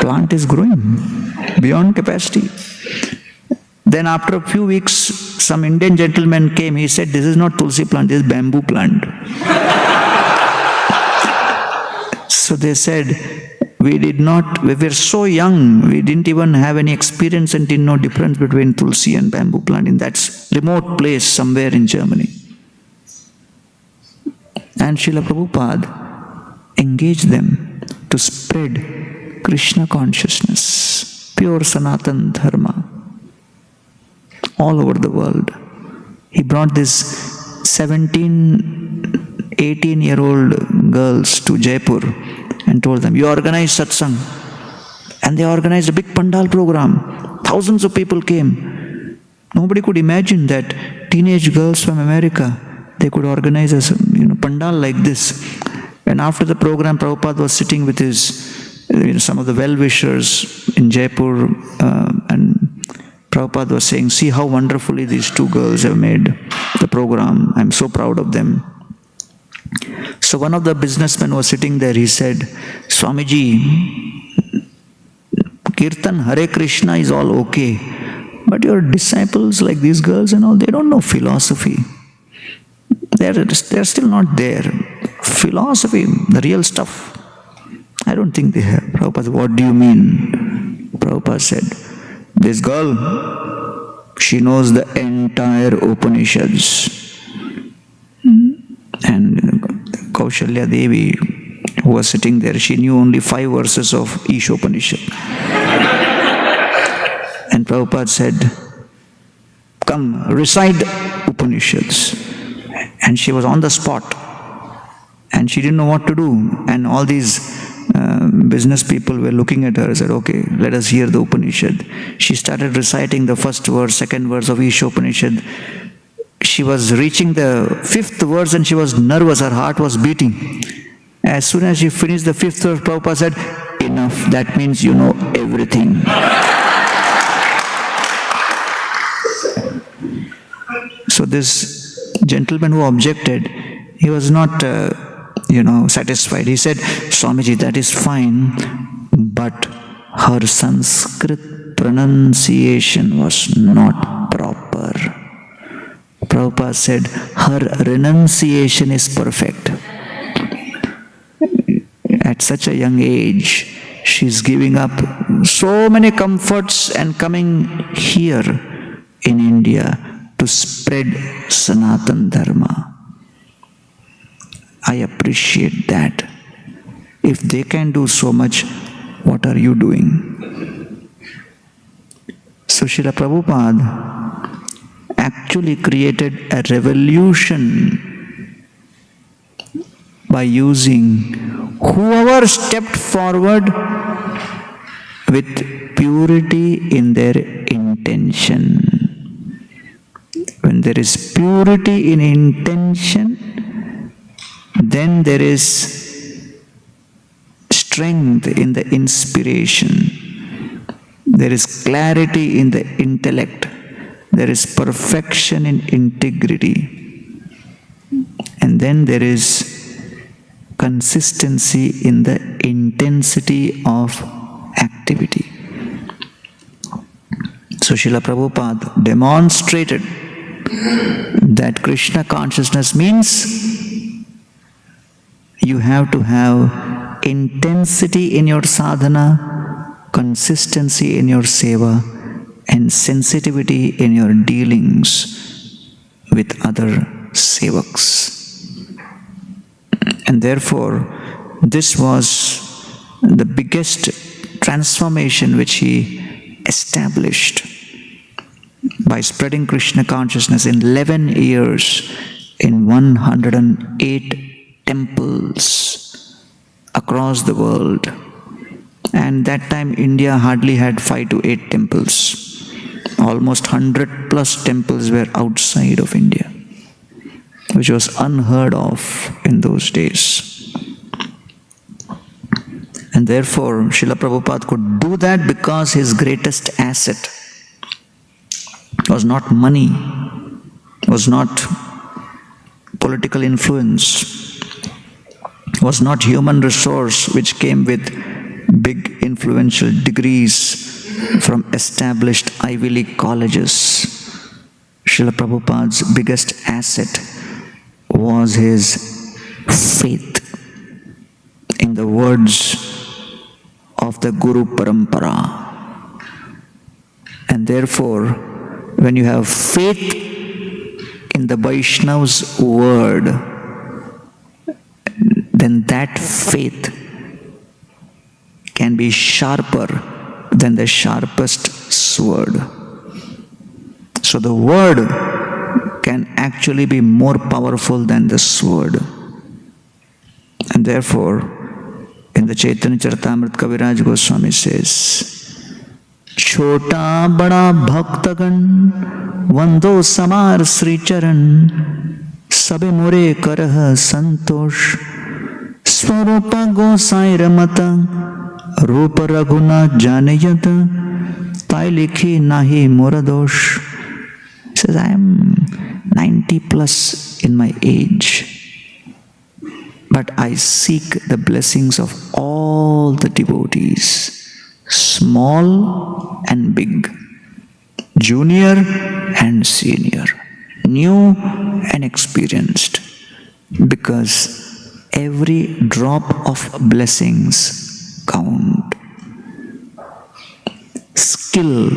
Plant is growing beyond capacity. Then after a few weeks, some Indian gentleman came. He said, this is not tulsi plant, this is bamboo plant. So they said, we were so young, we didn't even have any experience and didn't know difference between tulsi and bamboo plant in that remote place somewhere in Germany. And Srila Prabhupada engaged them to spread Krishna consciousness, pure Sanatan Dharma, all over the world. He brought this 17, 18-year-old girls to Jaipur and told them, you organize satsang. And they organized a big pandal program. Thousands of people came. Nobody could imagine that teenage girls from America, they could organize a pandal like this. And after the program, Prabhupada was sitting with his, some of the well-wishers in Jaipur, and Prabhupada was saying, see how wonderfully these two girls have made the program. I'm so proud of them. So one of the businessmen was sitting there. He said, Swamiji, Kirtan Hare Krishna is all okay, but your disciples like these girls and all, they don't know philosophy. They're still not there. Philosophy, the real stuff, I don't think they have. Prabhupada said, what do you mean? Prabhupada said, this girl, she knows the entire Upanishads. And Kaushalya Devi, who was sitting there, she knew only 5 verses of each Upanishad. And Prabhupada said, come, recite Upanishads. And she was on the spot. And she didn't know what to do. And all these business people were looking at her and said, okay, let us hear the Upanishad. She started reciting the first verse, second verse of each Upanishad. She was reaching the 5th verse and she was nervous, her heart was beating. As soon as she finished the 5th verse, Prabhupada said, enough, that means you know everything. So this gentleman who objected, he was not satisfied. He said, Swamiji, that is fine, but her Sanskrit pronunciation was not proper. Prabhupada said, her renunciation is perfect. At such a young age, she's giving up so many comforts and coming here in India to spread Sanatan Dharma. I appreciate that. If they can do so much, what are you doing? So Srila Prabhupada actually created a revolution by using whoever stepped forward with purity in their intention. When there is purity in intention, then there is strength in the inspiration. There is clarity in the intellect. There is perfection in integrity. And then there is consistency in the intensity of activity. So Srila Prabhupada demonstrated that Krishna consciousness means you have to have intensity in your sadhana, consistency in your seva, and sensitivity in your dealings with other sevaks. And therefore, this was the biggest transformation which he established by spreading Krishna consciousness in 11 years in 108 temples across the world. And that time India hardly had 5 to 8 temples. Almost 100 plus temples were outside of India, which was unheard of in those days. And therefore, Srila Prabhupada could do that because his greatest asset was not money, was not political influence, was not human resource which came with big influential degrees from established Ivy League colleges. Srila Prabhupada's biggest asset was his faith in the words of the Guru Parampara. And therefore, when you have faith in the Vaishnav's word, then that faith can be sharper than the sharpest sword. So the word can actually be more powerful than the sword. And therefore, in the Chaitanya Charitamrita, Kaviraj Goswami says, Chota bada bhaktagan vando samar Sri Charan sabe more karah santosh swarupa gosai ramata rupa raguna janayata tai likhi nahi moradosh. He says, I am 90 plus in my age, but I seek the blessings of all the devotees, small and big, junior and senior, new and experienced, because every drop of blessings count. Skill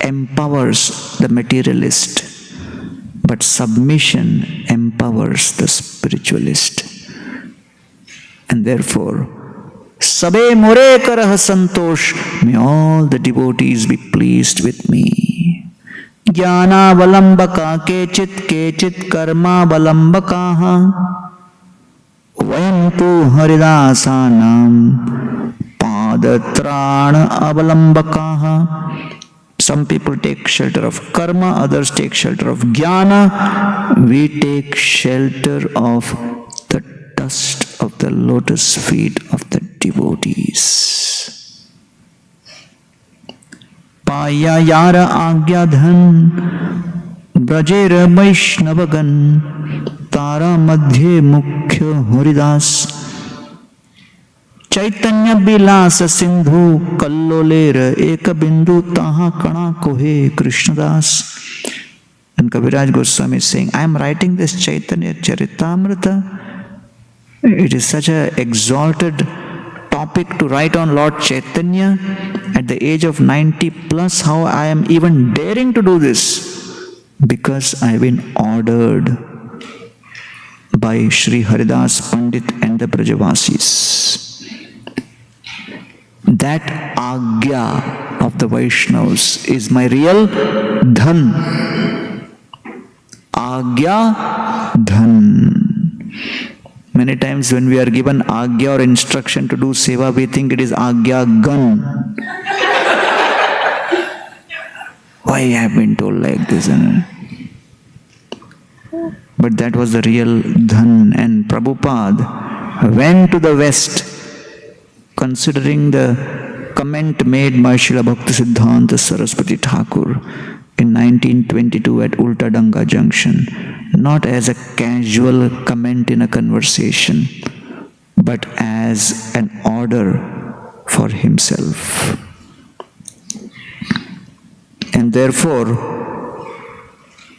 empowers the materialist, but submission empowers the spiritualist. And therefore, Sabe more karah santosh, may all the devotees be pleased with me. Jnana valambaka kechit karma valambakaha vayam tu haridasanam padatrana avalambakaha. Some people take shelter of karma, others take shelter of jnana. We take shelter of the dust of the lotus feet of the devotees. Paya yara agyadhan brajera vaishnavagan tara madhye mukhya haridas Chaitanya bilasa sindhu kallolera eka bindu taha kana kohe Krishnadas. And Kaviraj Goswami is saying, I am writing this Chaitanya Charitamrita. It is such an exalted topic to write on Lord Chaitanya at the age of 90 plus. How I am even daring to do this? Because I have been ordered by Sri Haridas Pandit and the Brajavasis. That Agya of the Vaishnavas is my real dhan. Agya dhan. Many times when we are given Agya or instruction to do seva, we think it is Agya gun. Why I have been told like this? But that was the real dhan. And Prabhupada went to the West, considering the comment made by Srila Bhaktisiddhanta Saraswati Thakur in 1922 at Ulta Danga Junction, not as a casual comment in a conversation, but as an order for himself. And therefore,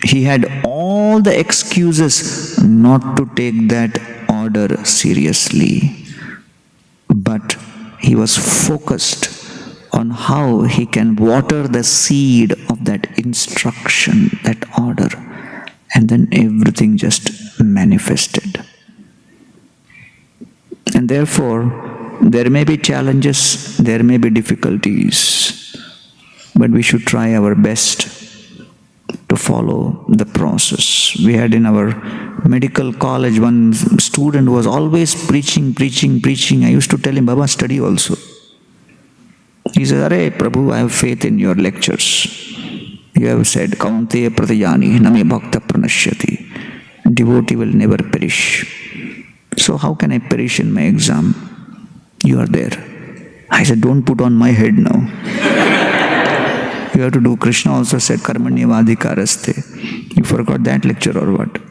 he had all the excuses not to take that order seriously. But he was focused on how he can water the seed of that instruction, that order, and then everything just manifested. And therefore, there may be challenges, there may be difficulties, but we should try our best to follow the process. We had in our medical college one student who was always preaching. I used to tell him, Baba, study also. He says, Arey, Prabhu, I have faith in your lectures. You have said, Kaunteya pratayani name bhakta pranashyati. Devotee will never perish. So how can I perish in my exam? You are there. I said, don't put on my head now. You have to do. Krishna also said, karmanyavadhikaraste. You forgot that lecture or what?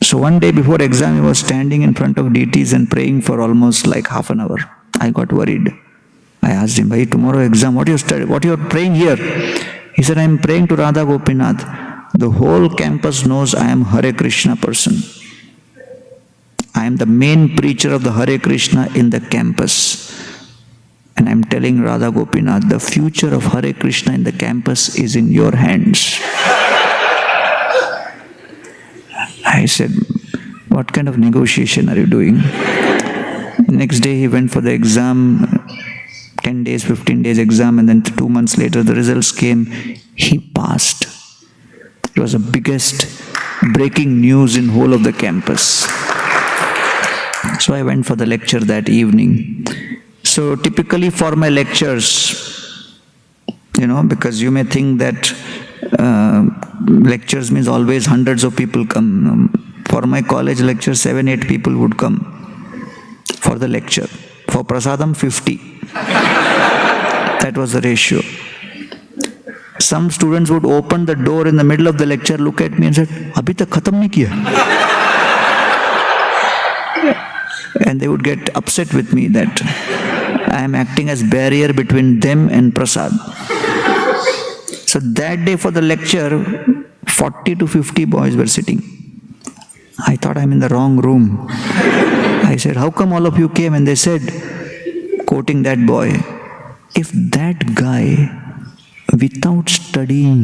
So one day before exam, he was standing in front of deities and praying for almost like half an hour. I got worried. I asked him, Bhai, tomorrow exam, what you are praying here? He said, I am praying to Radha Gopinath. The whole campus knows I am Hare Krishna person. I am the main preacher of the Hare Krishna in the campus. And I'm telling Radha Gopinath, the future of Hare Krishna in the campus is in your hands. I said, what kind of negotiation are you doing? Next day he went for the exam, 10 days, 15 days exam, and then 2 months later the results came. He passed. It was the biggest breaking news in whole of the campus. So I went for the lecture that evening. So typically for my lectures, because you may think that lectures means always hundreds of people come. For my college lecture, 7-8 people would come for the lecture. For prasadam, 50. That was the ratio. Some students would open the door in the middle of the lecture, look at me and said, "Abhi tak khatam nahi kiya." And they would get upset with me that I am acting as barrier between them and prasad. So that day for the lecture, 40 to 50 boys were sitting. I thought I'm in the wrong room. I said, "How come all of you came?" And they said, quoting that boy, "If that guy, without studying,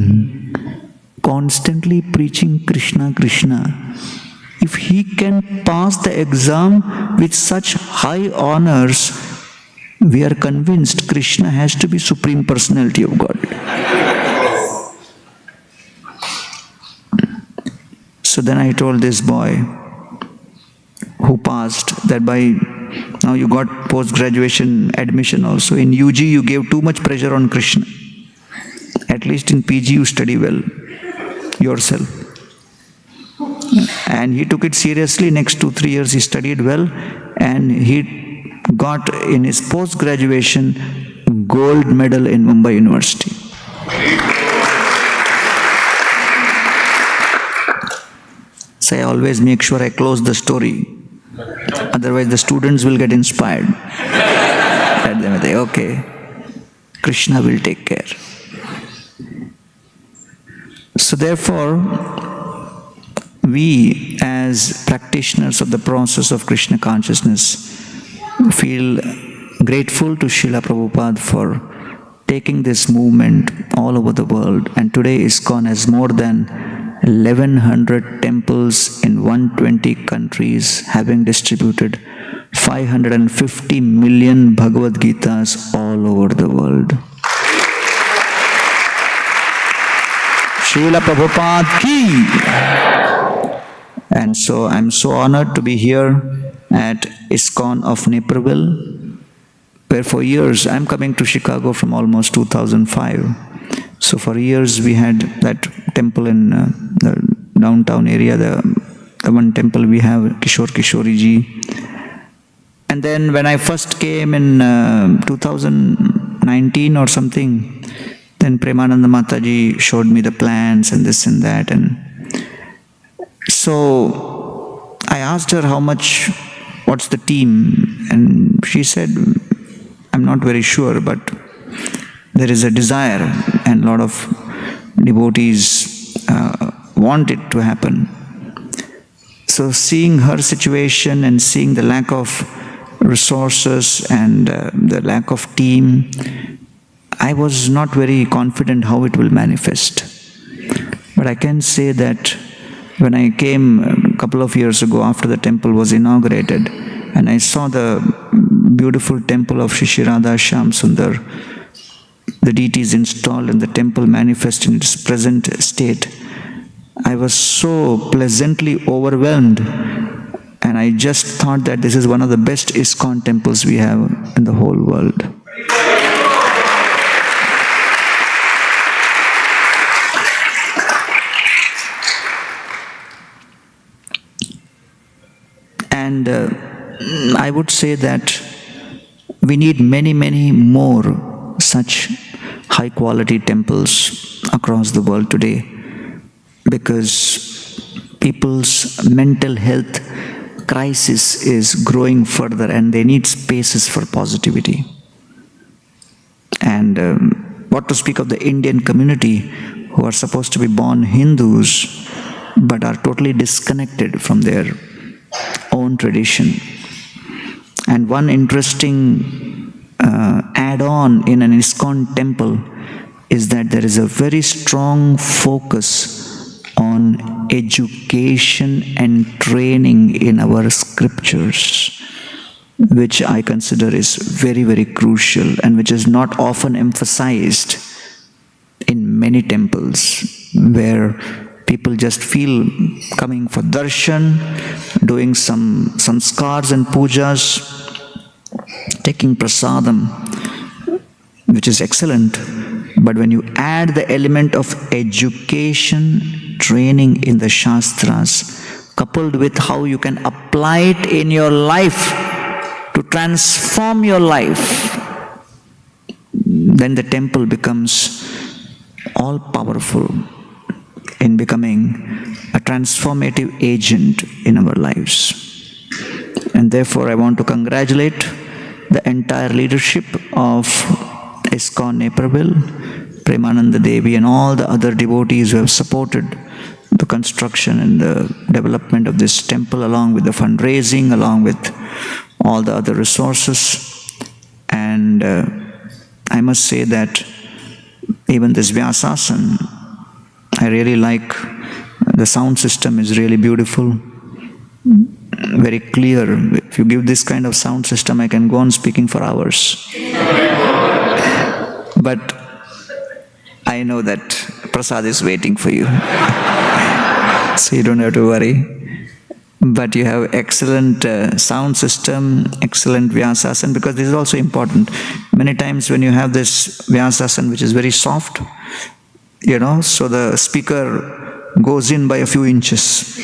constantly preaching Krishna, Krishna, if he can pass the exam with such high honors, we are convinced Krishna has to be Supreme Personality of God." So then I told this boy who passed that now you got post-graduation admission also. In UG you gave too much pressure on Krishna. At least in PG you study well yourself. And he took it seriously. Next 2-3 years he studied well, and he got in his post-graduation gold medal in Mumbai University. So I always make sure I close the story. Otherwise the students will get inspired. And they will say, okay, Krishna will take care. So therefore, we as practitioners of the process of Krishna consciousness feel grateful to Srila Prabhupada for taking this movement all over the world. And today ISKCON has more than 1100 temples in 120 countries, having distributed 550 million Bhagavad Gitas all over the world. Srila Prabhupada ki! And so I'm so honored to be here at ISKCON of Naperville, where for years, I'm coming to Chicago from almost 2005. So for years we had that temple in the downtown area, the one temple we have, Kishore Kishori ji. And then when I first came in 2019 or something, then Premananda Mataji showed me the plans and this and that. And so I asked her what's the team? And she said, I'm not very sure, but there is a desire and a lot of devotees want it to happen. So seeing her situation and seeing the lack of resources and the lack of team, I was not very confident how it will manifest. But I can say that when I came a couple of years ago after the temple was inaugurated, and I saw the beautiful temple of Shri Radha Shyam Sundar, the deities installed in the temple manifest in its present state, I was so pleasantly overwhelmed, and I just thought that this is one of the best ISKCON temples we have in the whole world. And I would say that we need many, many more such high-quality temples across the world today, because people's mental health crisis is growing further and they need spaces for positivity. And what to speak of the Indian community, who are supposed to be born Hindus but are totally disconnected from their own tradition. And one interesting add on in an ISKCON temple is that there is a very strong focus on education and training in our scriptures, which I consider is very, very crucial and which is not often emphasized in many temples, where people just feel coming for darshan, doing some sanskars and pujas, taking prasadam, which is excellent. But when you add the element of education, training in the Shastras, coupled with how you can apply it in your life to transform your life, then the temple becomes all-powerful in becoming a transformative agent in our lives. And therefore, I want to congratulate the entire leadership of ISKCON Naperville, Premananda Devi, and all the other devotees who have supported the construction and the development of this temple, along with the fundraising, along with all the other resources. And I must say that even this Vyasasan, I really like. The sound system is really beautiful, very clear. If you give this kind of sound system, I can go on speaking for hours. But I know that Prasad is waiting for you. So you don't have to worry. But you have excellent sound system, excellent Vyasasan, because this is also important. Many times when you have this Vyasasan, which is very soft, so the speaker goes in by a few inches.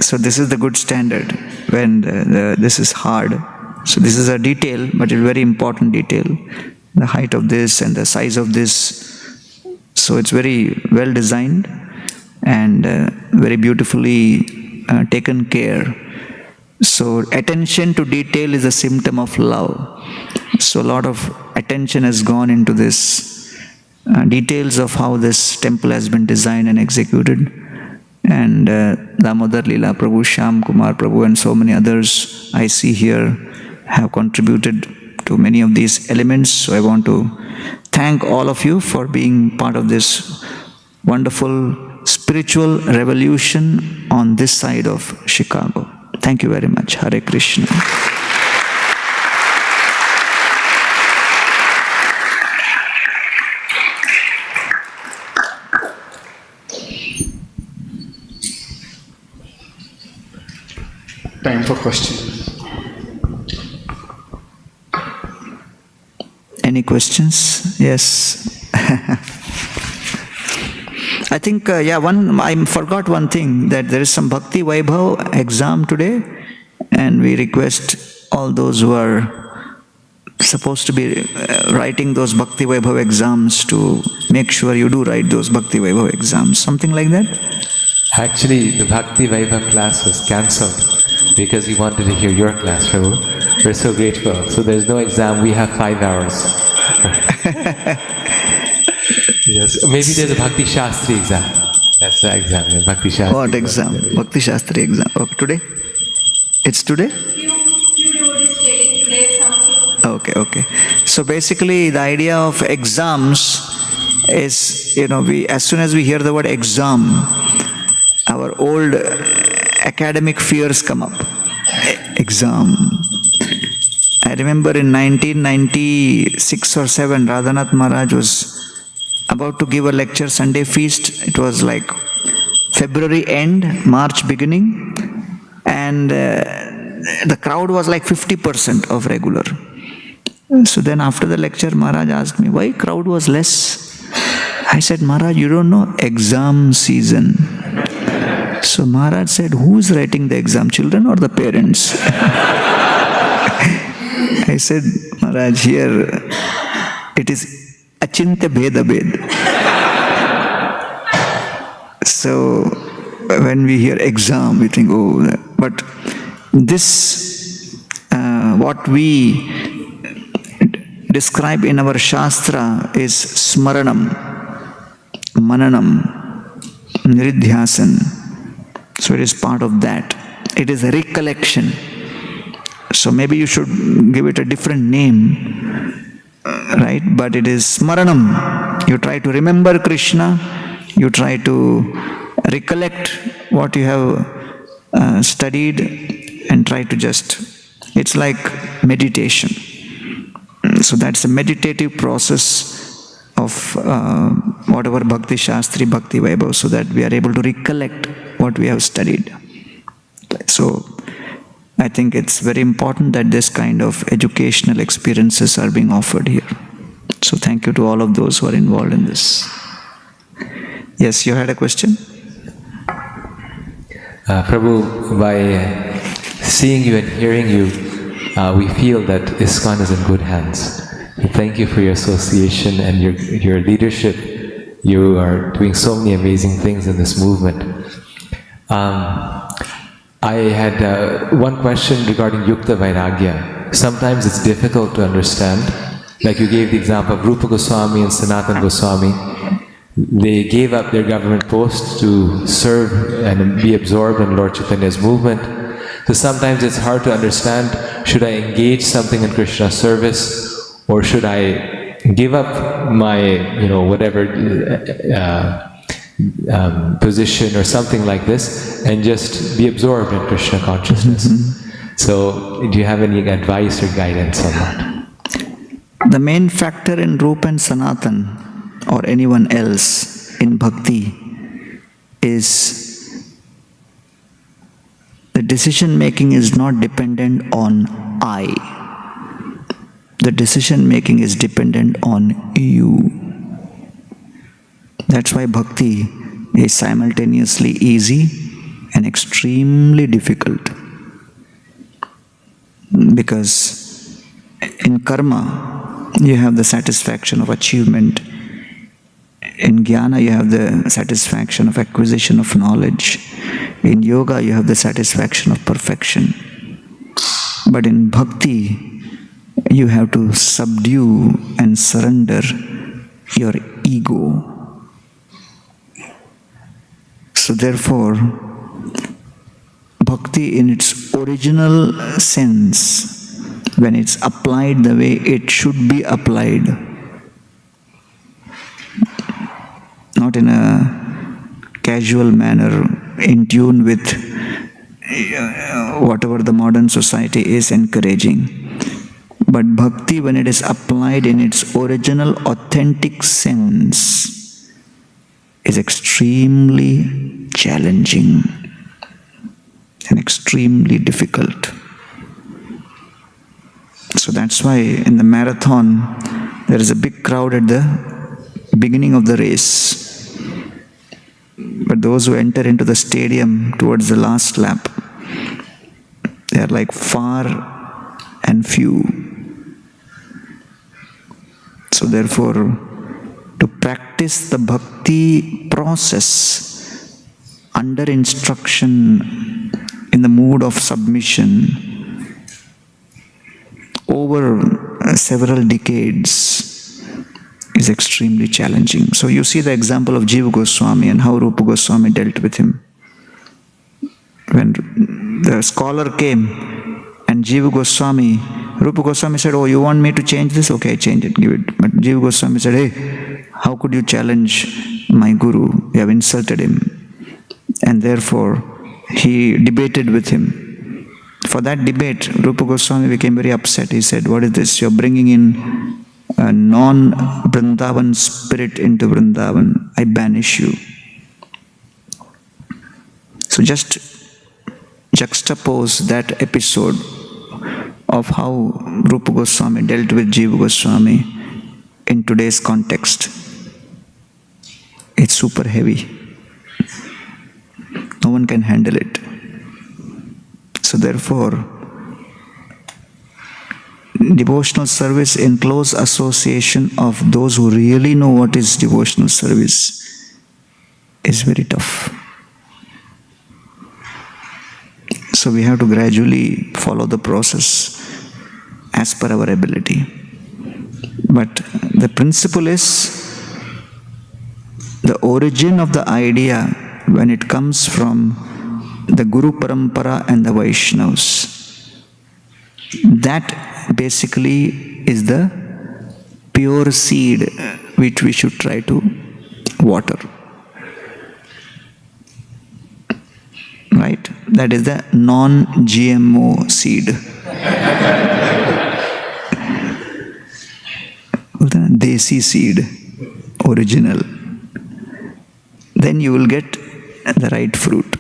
So this is the good standard when this is hard. So this is a detail, but a very important detail. The height of this and the size of this. So it's very well designed and very beautifully taken care. So attention to detail is a symptom of love. So a lot of attention has gone into this details of how this temple has been designed and executed. And Damodar Leela Prabhu, Shyam Kumar Prabhu, and so many others I see here have contributed to many of these elements. So I want to thank all of you for being part of this wonderful spiritual revolution on this side of Chicago. Thank you very much. Hare Krishna. Time for questions. Any questions? Yes. I think, I forgot one thing, that there is some Bhakti Vaibhav exam today, and we request all those who are supposed to be writing those Bhakti Vaibhav exams to make sure you do write those Bhakti Vaibhav exams. Something like that? Actually, the Bhakti Vaibhav class was cancelled because we wanted to hear your class, Prabhu. We're so grateful. So there's no exam, we have 5 hours. Yes, maybe there's a Bhakti Shastri exam. That's the exam, yeah, Bhakti Shastri. What exam? Bhakti Shastri exam. Okay, today? It's today? Okay. So basically the idea of exams is, as soon as we hear the word exam, our old academic fears come up. Exam. I remember in 1996 or 7, Radhanath Maharaj was about to give a lecture, Sunday feast. It was like February end, March beginning, and the crowd was like 50% of regular. So then after the lecture, Maharaj asked me, why crowd was less? I said, Maharaj, you don't know, exam season. So Maharaj said, who is writing the exam, children or the parents? I said, Maharaj, here it is Achintya Bheda Bhed. So when we hear exam, we think, but this, what we describe in our Shastra is Smaranam, Mananam, Niridhyasan. So it is part of that. It is a recollection. So maybe you should give it a different name, right? But it is smaranam. You try to remember Krishna, you try to recollect what you have studied and try to it's like meditation. So that's a meditative process of whatever Bhakti Shastri, Bhakti Vaibhav, so that we are able to recollect what we have studied. So I think it's very important that this kind of educational experiences are being offered here. So thank you to all of those who are involved in this. Yes, you had a question? Prabhu, by seeing you and hearing you, we feel that ISKCON is in good hands. Thank you for your association and your leadership. You are doing so many amazing things in this movement. I had one question regarding Yukta Vairagya. Sometimes it's difficult to understand. Like you gave the example of Rupa Goswami and Sanatana Goswami. They gave up their government posts to serve and be absorbed in Lord Chaitanya's movement. So sometimes it's hard to understand, should I engage something in Krishna service, or should I give up my, whatever position or something like this and just be absorbed in Krishna consciousness? Mm-hmm. So do you have any advice or guidance on that? The main factor in Rupa and Sanatan or anyone else in bhakti is the decision making is not dependent on I. The decision making is dependent on you. That's why bhakti is simultaneously easy and extremely difficult. Because in karma, you have the satisfaction of achievement. In jnana, you have the satisfaction of acquisition of knowledge. In yoga, you have the satisfaction of perfection. But in bhakti, you have to subdue and surrender your ego. So therefore, bhakti in its original sense, when it's applied the way it should be applied, not in a casual manner, in tune with whatever the modern society is encouraging. But bhakti, when it is applied in its original authentic sense, is extremely challenging and extremely difficult. So that's why in the marathon, there is a big crowd at the beginning of the race. But those who enter into the stadium towards the last lap, they are like far and few. So therefore, to practice the bhakti process under instruction in the mood of submission over several decades is extremely challenging. So you see the example of Jiva Goswami and how Rupa Goswami dealt with him. When the scholar came and Jiva Goswami, Rupa Goswami said, "Oh, you want me to change this? Okay, change it, give it." But Jiva Goswami said, "Hey, how could you challenge my guru? You have insulted him." And therefore, he debated with him. For that debate, Rupa Goswami became very upset. He said, "What is this? You're bringing in a non-Vrindavan spirit into Vrindavan. I banish you." So just juxtapose that episode of how Rupa Goswami dealt with Jiva Goswami in today's context. It's super heavy. No one can handle it. So therefore, devotional service in close association of those who really know what is devotional service is very tough. So we have to gradually follow the process as per our ability. But the principle is the origin of the idea when it comes from the Guru Parampara and the Vaishnavas. That basically is the pure seed which we should try to water. Right? That is the non-GMO seed. The desi seed, original. Then you will get the right fruit.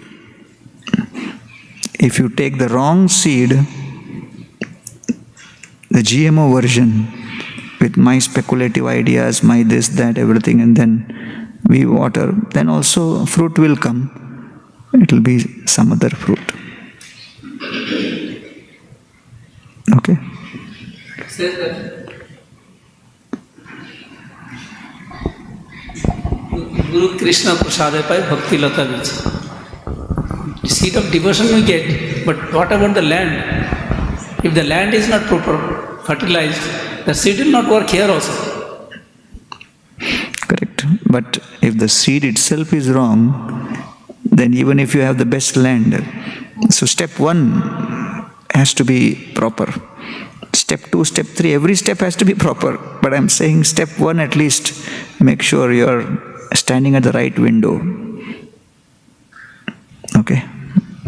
If you take the wrong seed, the GMO version, with my speculative ideas, my this, that, everything, and then we water, then also fruit will come. It will be some other fruit. Okay? Guru Krishna Prasada Pai Bhakti Lata Vich. Seed of devotion we get, but what about the land? If the land is not proper, fertilized, the seed will not work here also. Correct. But if the seed itself is wrong, then even if you have the best land, so step 1 has to be proper. Step 2, step 3, every step has to be proper. But I'm saying step 1 at least, make sure you're standing at the right window. Okay?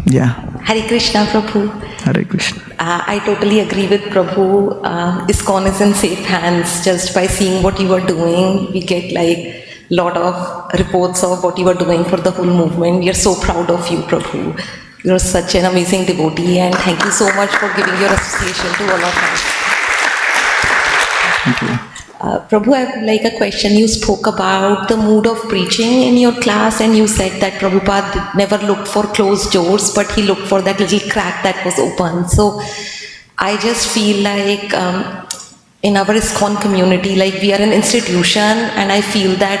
Yeah. Hare Krishna, Prabhu. Hare Krishna. I totally agree with Prabhu. ISKCON is in safe hands. Just by seeing what you are doing, we get like lot of reports of what you are doing for the whole movement. We are so proud of you, Prabhu. You are such an amazing devotee, and thank you so much for giving your association to all of us. Thank you. Prabhu, I have like a question. You spoke about the mood of preaching in your class, and you said that Prabhupada never looked for closed doors, but he looked for that little crack that was open. So I just feel like in our ISKCON community, like we are an institution, and I feel that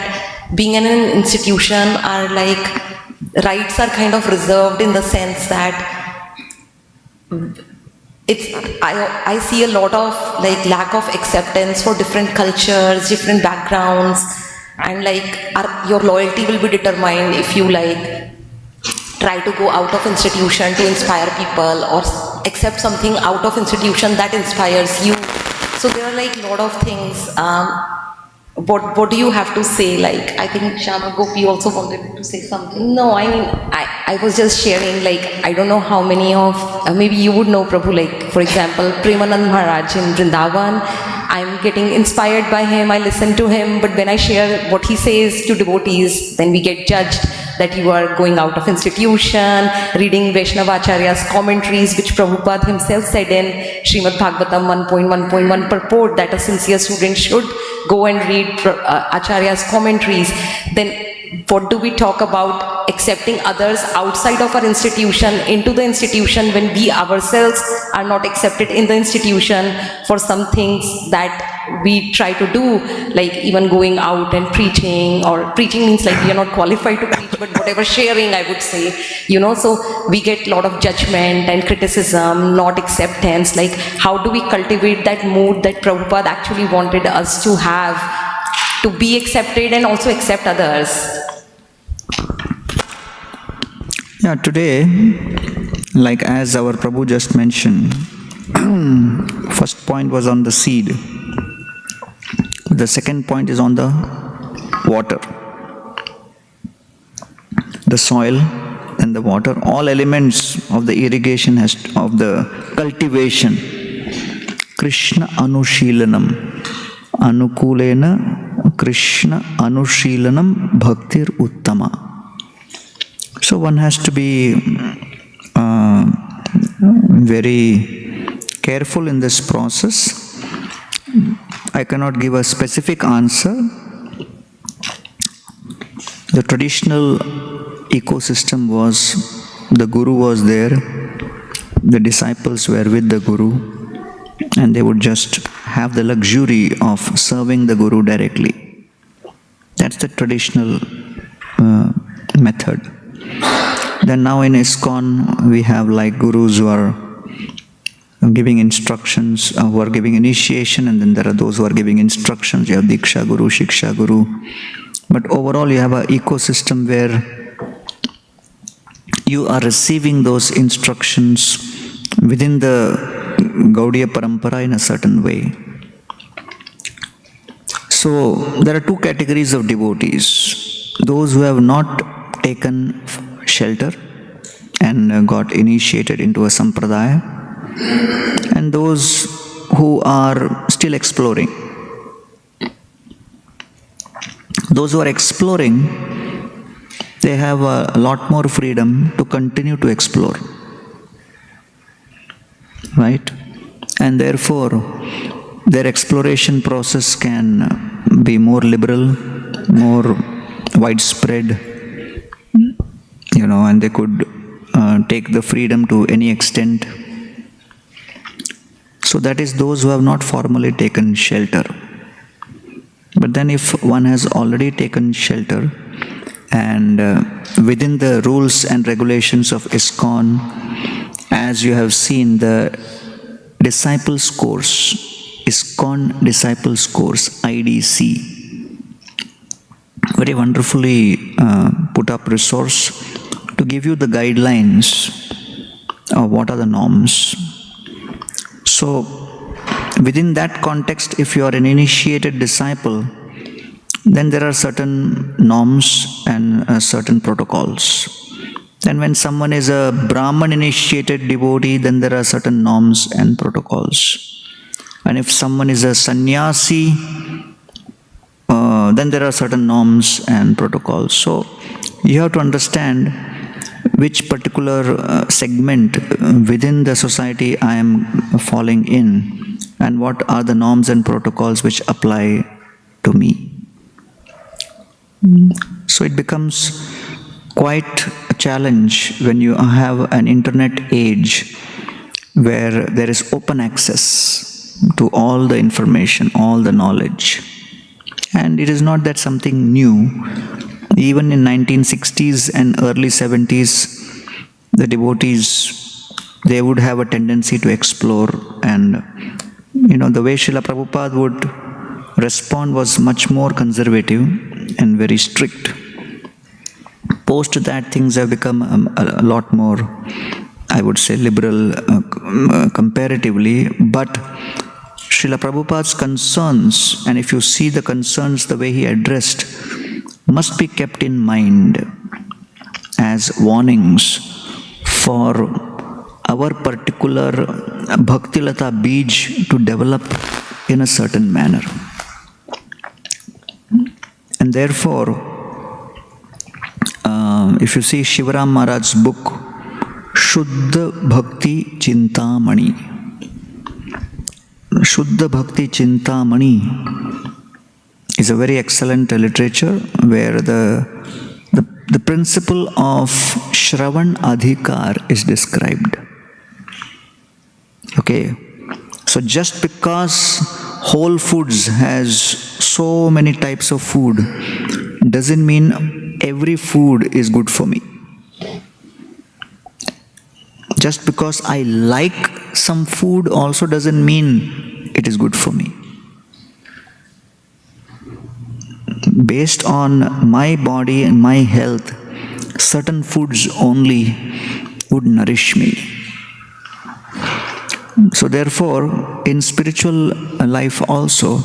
being in an institution, our like rights are kind of reserved in the sense that I see a lot of like lack of acceptance for different cultures, different backgrounds, and like your loyalty will be determined if you like try to go out of institution to inspire people or accept something out of institution that inspires you. So there are like a lot of things. What do you have to say? Like, I think Shama Gopi also wanted to say something. No, I mean, I was just sharing, like, I don't know how many of, maybe you would know Prabhu, like, for example, Premanand Maharaj in Vrindavan. I'm getting inspired by him, I listen to him, but when I share what he says to devotees, then we get judged that you are going out of institution, reading Vaishnavacharya's commentaries, which Prabhupada himself said in Srimad Bhagavatam 1.1.1 purport that a sincere student should go and read Acharya's commentaries. Then what do we talk about accepting others outside of our institution into the institution when we ourselves are not accepted in the institution for some things that we try to do, like even going out and preaching, or preaching means like we are not qualified to preach, but whatever sharing I would say, you know, so we get a lot of judgment and criticism, not acceptance. Like how do we cultivate that mood that Prabhupada actually wanted us to have, to be accepted and also accept others? Yeah, today, like as our Prabhu just mentioned, first point was on the seed. The second point is on the water. The soil and the water, all elements of the irrigation of the cultivation. Krishna Anushilanam. Anukulena Krishna Anushilanam Bhaktir Uttama. So one has to be very careful in this process. I cannot give a specific answer. The traditional ecosystem was, the Guru was there, the disciples were with the Guru, and they would just have the luxury of serving the Guru directly. That's the traditional method. Then now in ISKCON, we have like gurus who are giving instructions, who are giving initiation, and then there are those who are giving instructions. You have Diksha Guru, Shiksha Guru. But overall, you have an ecosystem where you are receiving those instructions within the Gaudiya Parampara in a certain way. So there are two categories of devotees. Those who have not taken shelter and got initiated into a sampradaya, and those who are still exploring. Those who are exploring, they have a lot more freedom to continue to explore. Right? And therefore, their exploration process can be more liberal, more widespread, and they could take the freedom to any extent. So that is those who have not formally taken shelter. But then if one has already taken shelter and within the rules and regulations of ISKCON, as you have seen the Disciples Course, ISKCON Disciples Course, IDC, very wonderfully put up resource to give you the guidelines of what are the norms. So within that context, if you are an initiated disciple, then there are certain norms and certain protocols. Then when someone is a Brahman initiated devotee, then there are certain norms and protocols. And if someone is a sannyasi, then there are certain norms and protocols. So you have to understand which particular segment within the society I am falling in, and what are the norms and protocols which apply to me. So it becomes quite a challenge when you have an internet age where there is open access to all the information, all the knowledge. And it is not that something new. Even in 1960s and early 70s, the devotees, they would have a tendency to explore, and the way Srila Prabhupada would respond was much more conservative and very strict. Post that, things have become a lot more, I would say, liberal comparatively. But Srila Prabhupada's concerns, and if you see the concerns, the way he addressed, must be kept in mind as warnings for our particular Bhaktilata Bij to develop in a certain manner. And therefore, if you see Shivaram Maharaj's book, Shuddha Bhakti Chintamani. Shuddha Bhakti Chintamani is a very excellent literature where the principle of Shravan Adhikar is described. Okay, so just because Whole Foods has so many types of food doesn't mean every food is good for me. Just because I like some food also doesn't mean it is good for me. Based on my body and my health, certain foods only would nourish me. So therefore, in spiritual life also,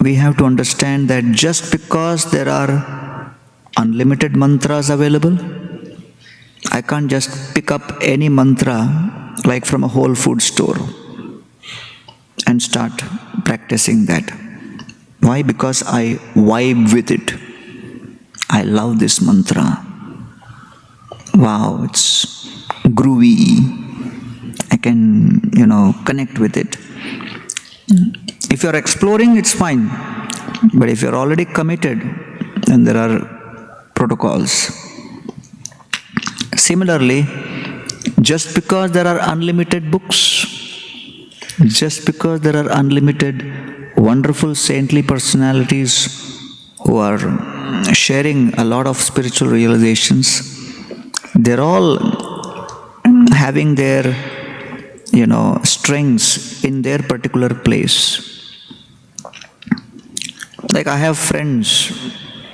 we have to understand that just because there are unlimited mantras available, I can't just pick up any mantra like from a whole food store and start practicing that. Why? Because I vibe with it. I love this mantra. Wow, it's groovy. I can, connect with it. If you're exploring, it's fine. But if you're already committed, then there are protocols. Similarly, just because there are unlimited books, just because there are unlimited wonderful saintly personalities who are sharing a lot of spiritual realizations, they're all having their, strengths in their particular place. Like I have friends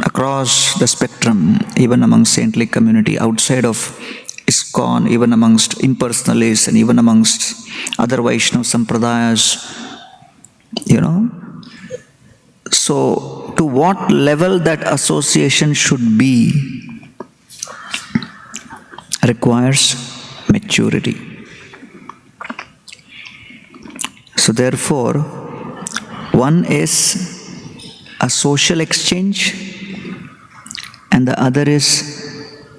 across the spectrum, even among saintly community outside of ISKCON, even amongst impersonalists and even amongst other Vaishnava Sampradayas, So, to what level that association should be requires maturity. So, therefore, one is a social exchange, and the other is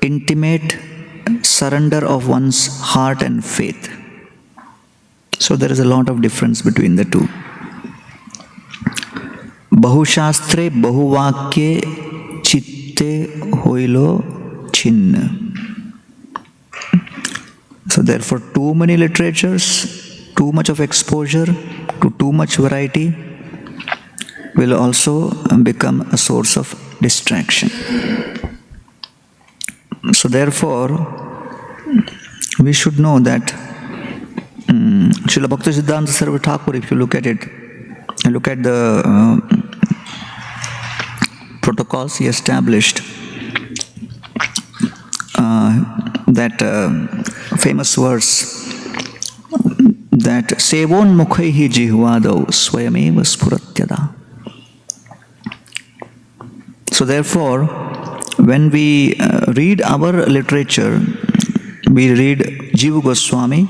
intimate surrender of one's heart and faith. So there is a lot of difference between the two. Bahushastre bahuvakye chitte hoilo chinna. So therefore, too many literatures, too much of exposure to too much variety will also become a source of distraction. So therefore, we should know that Srila Bhaktisiddhanta Sarva Thakur, if you look at it, look at the protocols he established, that famous verse that Sevon Mukhaihi Jihvadau Swayameva Spuratyada. So therefore, when we read our literature, we read Jiva Goswami,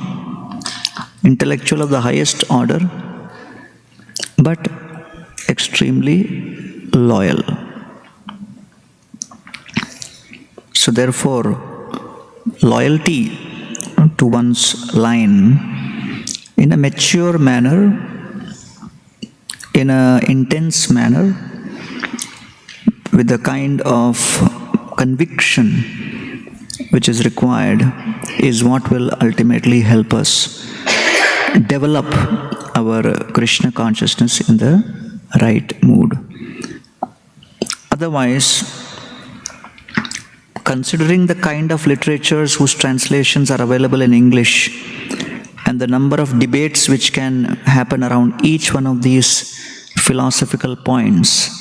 intellectual of the highest order, but extremely loyal. So therefore, loyalty to one's line in a mature manner, in an intense manner, with the kind of conviction which is required, is what will ultimately help us develop our Krishna consciousness in the right mood. Otherwise, considering the kind of literatures whose translations are available in English and the number of debates which can happen around each one of these philosophical points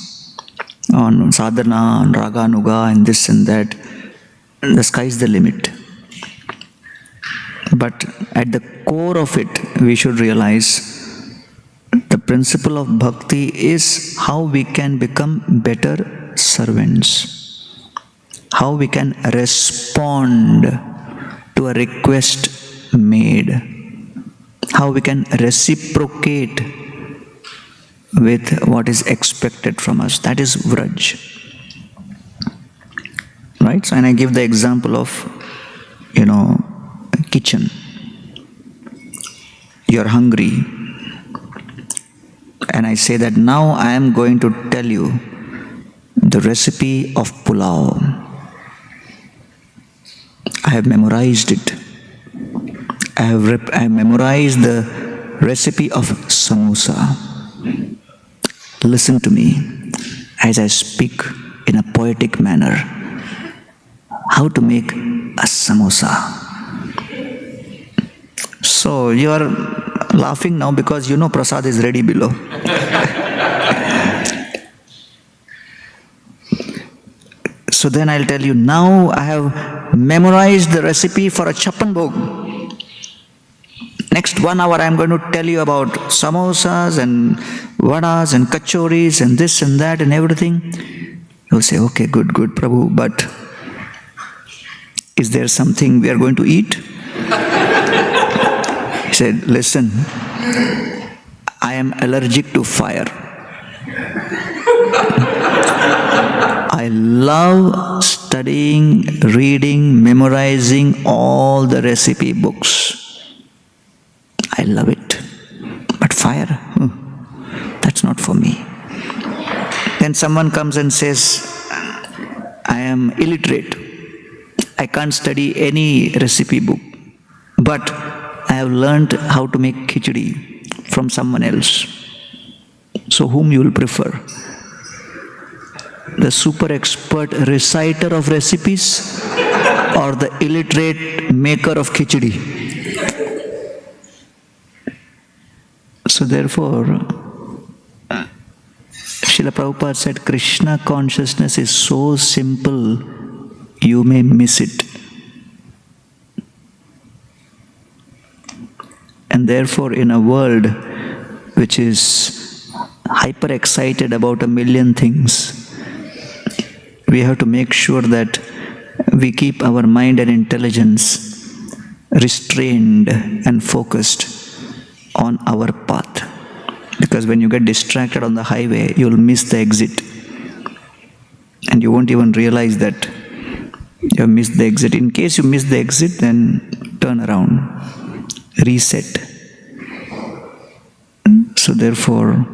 on sadhana, on raganuga, and this and that, the sky is the limit. But at the core of it, we should realize the principle of bhakti is how we can become better servants, how we can respond to a request made, how we can reciprocate with what is expected from us. That is Vraj. Right? So, and I give the example of, kitchen. You're hungry. And I say that now I am going to tell you the recipe of pulao. I have memorized it. I have memorized the recipe of samosa. Listen to me as I speak in a poetic manner how to make a samosa. So you are laughing now because you know prasad is ready below. So then I'll tell you, now I have memorized the recipe for a chapan bhog. Next 1 hour I am going to tell you about samosas and vadas and kachoris and this and that and everything. You'll say, okay, good, Prabhu, but is there something we are going to eat? He said, listen, I am allergic to fire. I love studying, reading, memorizing all the recipe books. I love it. But fire, that's not for me. Then someone comes and says, I am illiterate. I can't study any recipe book. But I have learned how to make khichdi from someone else. So whom you will prefer? The super expert reciter of recipes or the illiterate maker of khichdi? So therefore, Srila Prabhupada said, Krishna consciousness is so simple, you may miss it. And therefore, in a world which is hyper excited about a million things, we have to make sure that we keep our mind and intelligence restrained and focused on our path. Because when you get distracted on the highway, you'll miss the exit. And you won't even realize that you have missed the exit. In case you miss the exit, then turn around, reset. So therefore,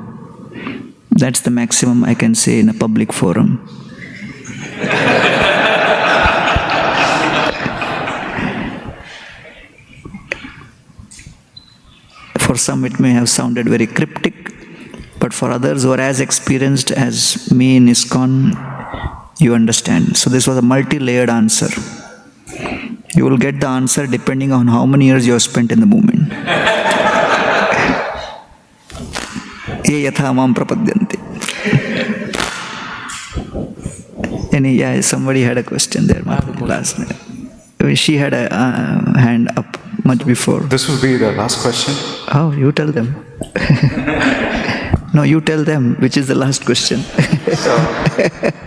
that's the maximum I can say in a public forum. For some it may have sounded very cryptic, but for others who are as experienced as me in ISKCON, you understand. So this was a multi-layered answer. You will get the answer depending on how many years you have spent in the movement. Ye yatha mam prapadyanti. Yeah, somebody had a question there. Last night. She had a hand up much before. This will be the last question. Oh, you tell them. No, you tell them which is the last question. So,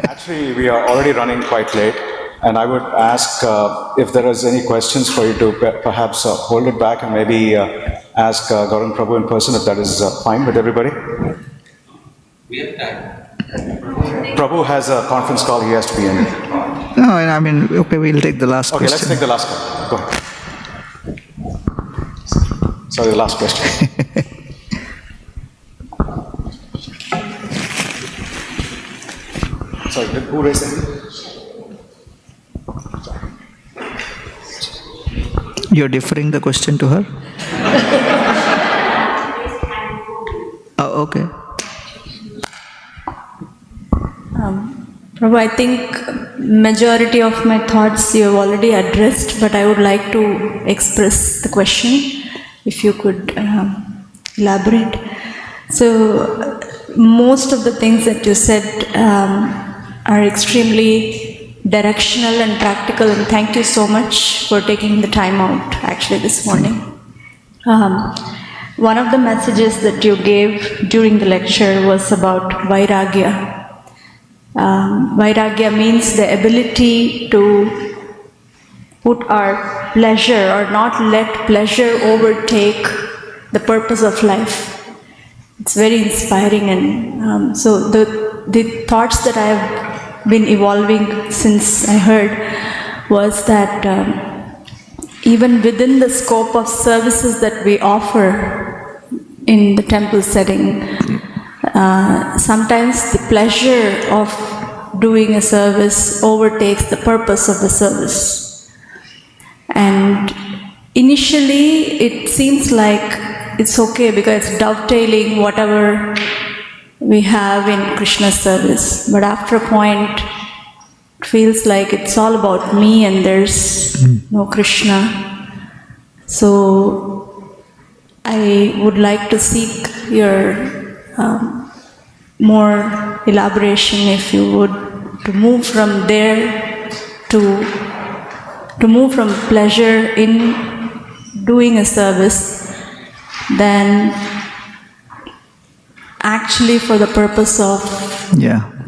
actually, we are already running quite late, and I would ask if there is any questions for you to perhaps hold it back and maybe ask Gauranga Prabhu in person if that is fine with everybody. We have time. Prabhu has a conference call he has to be in. No, I mean, okay, we'll take the last question. Okay, let's take the last one. Go ahead. Sorry, the last question. Sorry, who raised it? You're deferring the question to her? Oh, okay. Prabhu, I think majority of my thoughts you have already addressed, but I would like to express the question, if you could elaborate. So, most of the things that you said are extremely directional and practical, and thank you so much for taking the time out actually this morning. One of the messages that you gave during the lecture was about Vairagya. Vairagya means the ability to put our pleasure or not let pleasure overtake the purpose of life. It's very inspiring, and so the thoughts that I have been evolving since I heard was that even within the scope of services that we offer in the temple setting, sometimes the pleasure of doing a service overtakes the purpose of the service. And initially it seems like it's okay because it's dovetailing whatever we have in Krishna's service. But after a point, it feels like it's all about me and there's no Krishna. So I would like to seek your more elaboration, if you would, to move from there to move from pleasure in doing a service, then actually for the purpose of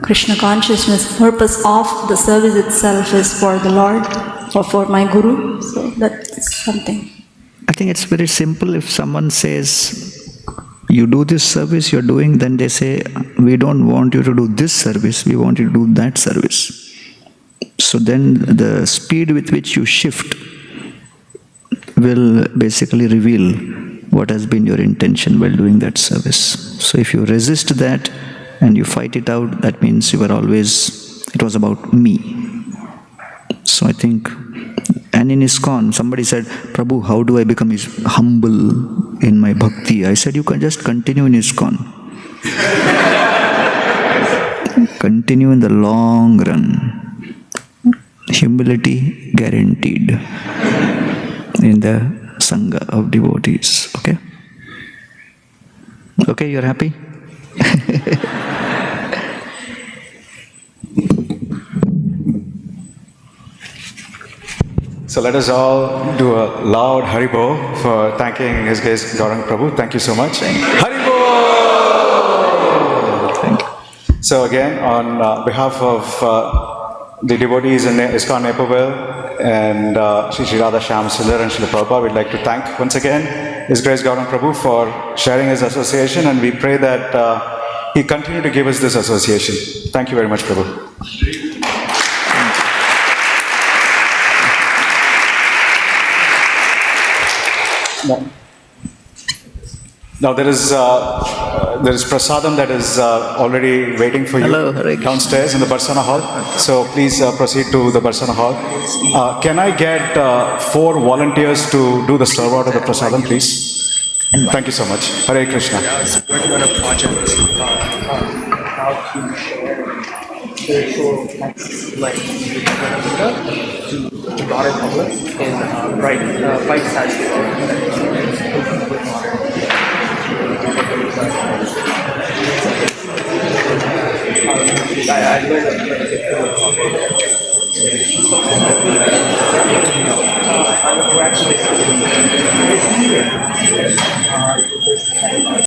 Krishna consciousness, purpose of the service itself is for the Lord or for my Guru. So that's something. I think it's very simple. If someone says, you do this service you're doing, then they say, we don't want you to do this service, we want you to do that service. So then the speed with which you shift will basically reveal what has been your intention while doing that service. So if you resist that and you fight it out, that means you were always, it was about me. So I think, and in ISKCON, somebody said, Prabhu, how do I become humble in my bhakti? I said, you can just continue in ISKCON. Continue in the long run. Humility guaranteed in the Sangha of devotees. Okay? Okay, you're happy? So let us all do a loud Haribo for thanking His Grace Gauranga Prabhu. Thank you so much. Haribo! So again, on behalf of the devotees in ISKCON Naperville and Sri Radha Shyam Sundar and Srila Prabhupada, we'd like to thank once again His Grace Gauranga Prabhu for sharing his association, and we pray that he continue to give us this association. Thank you very much, Prabhu. Now there is prasadam that is already waiting for you downstairs in the Barsana hall. So please proceed to the Barsana hall. Can I get 4 volunteers to do the serve out of the prasadam, please? Thank you so much. Hare Krishna. Working on a project how to spiritual like to broader public in bite-sized I learned we're actually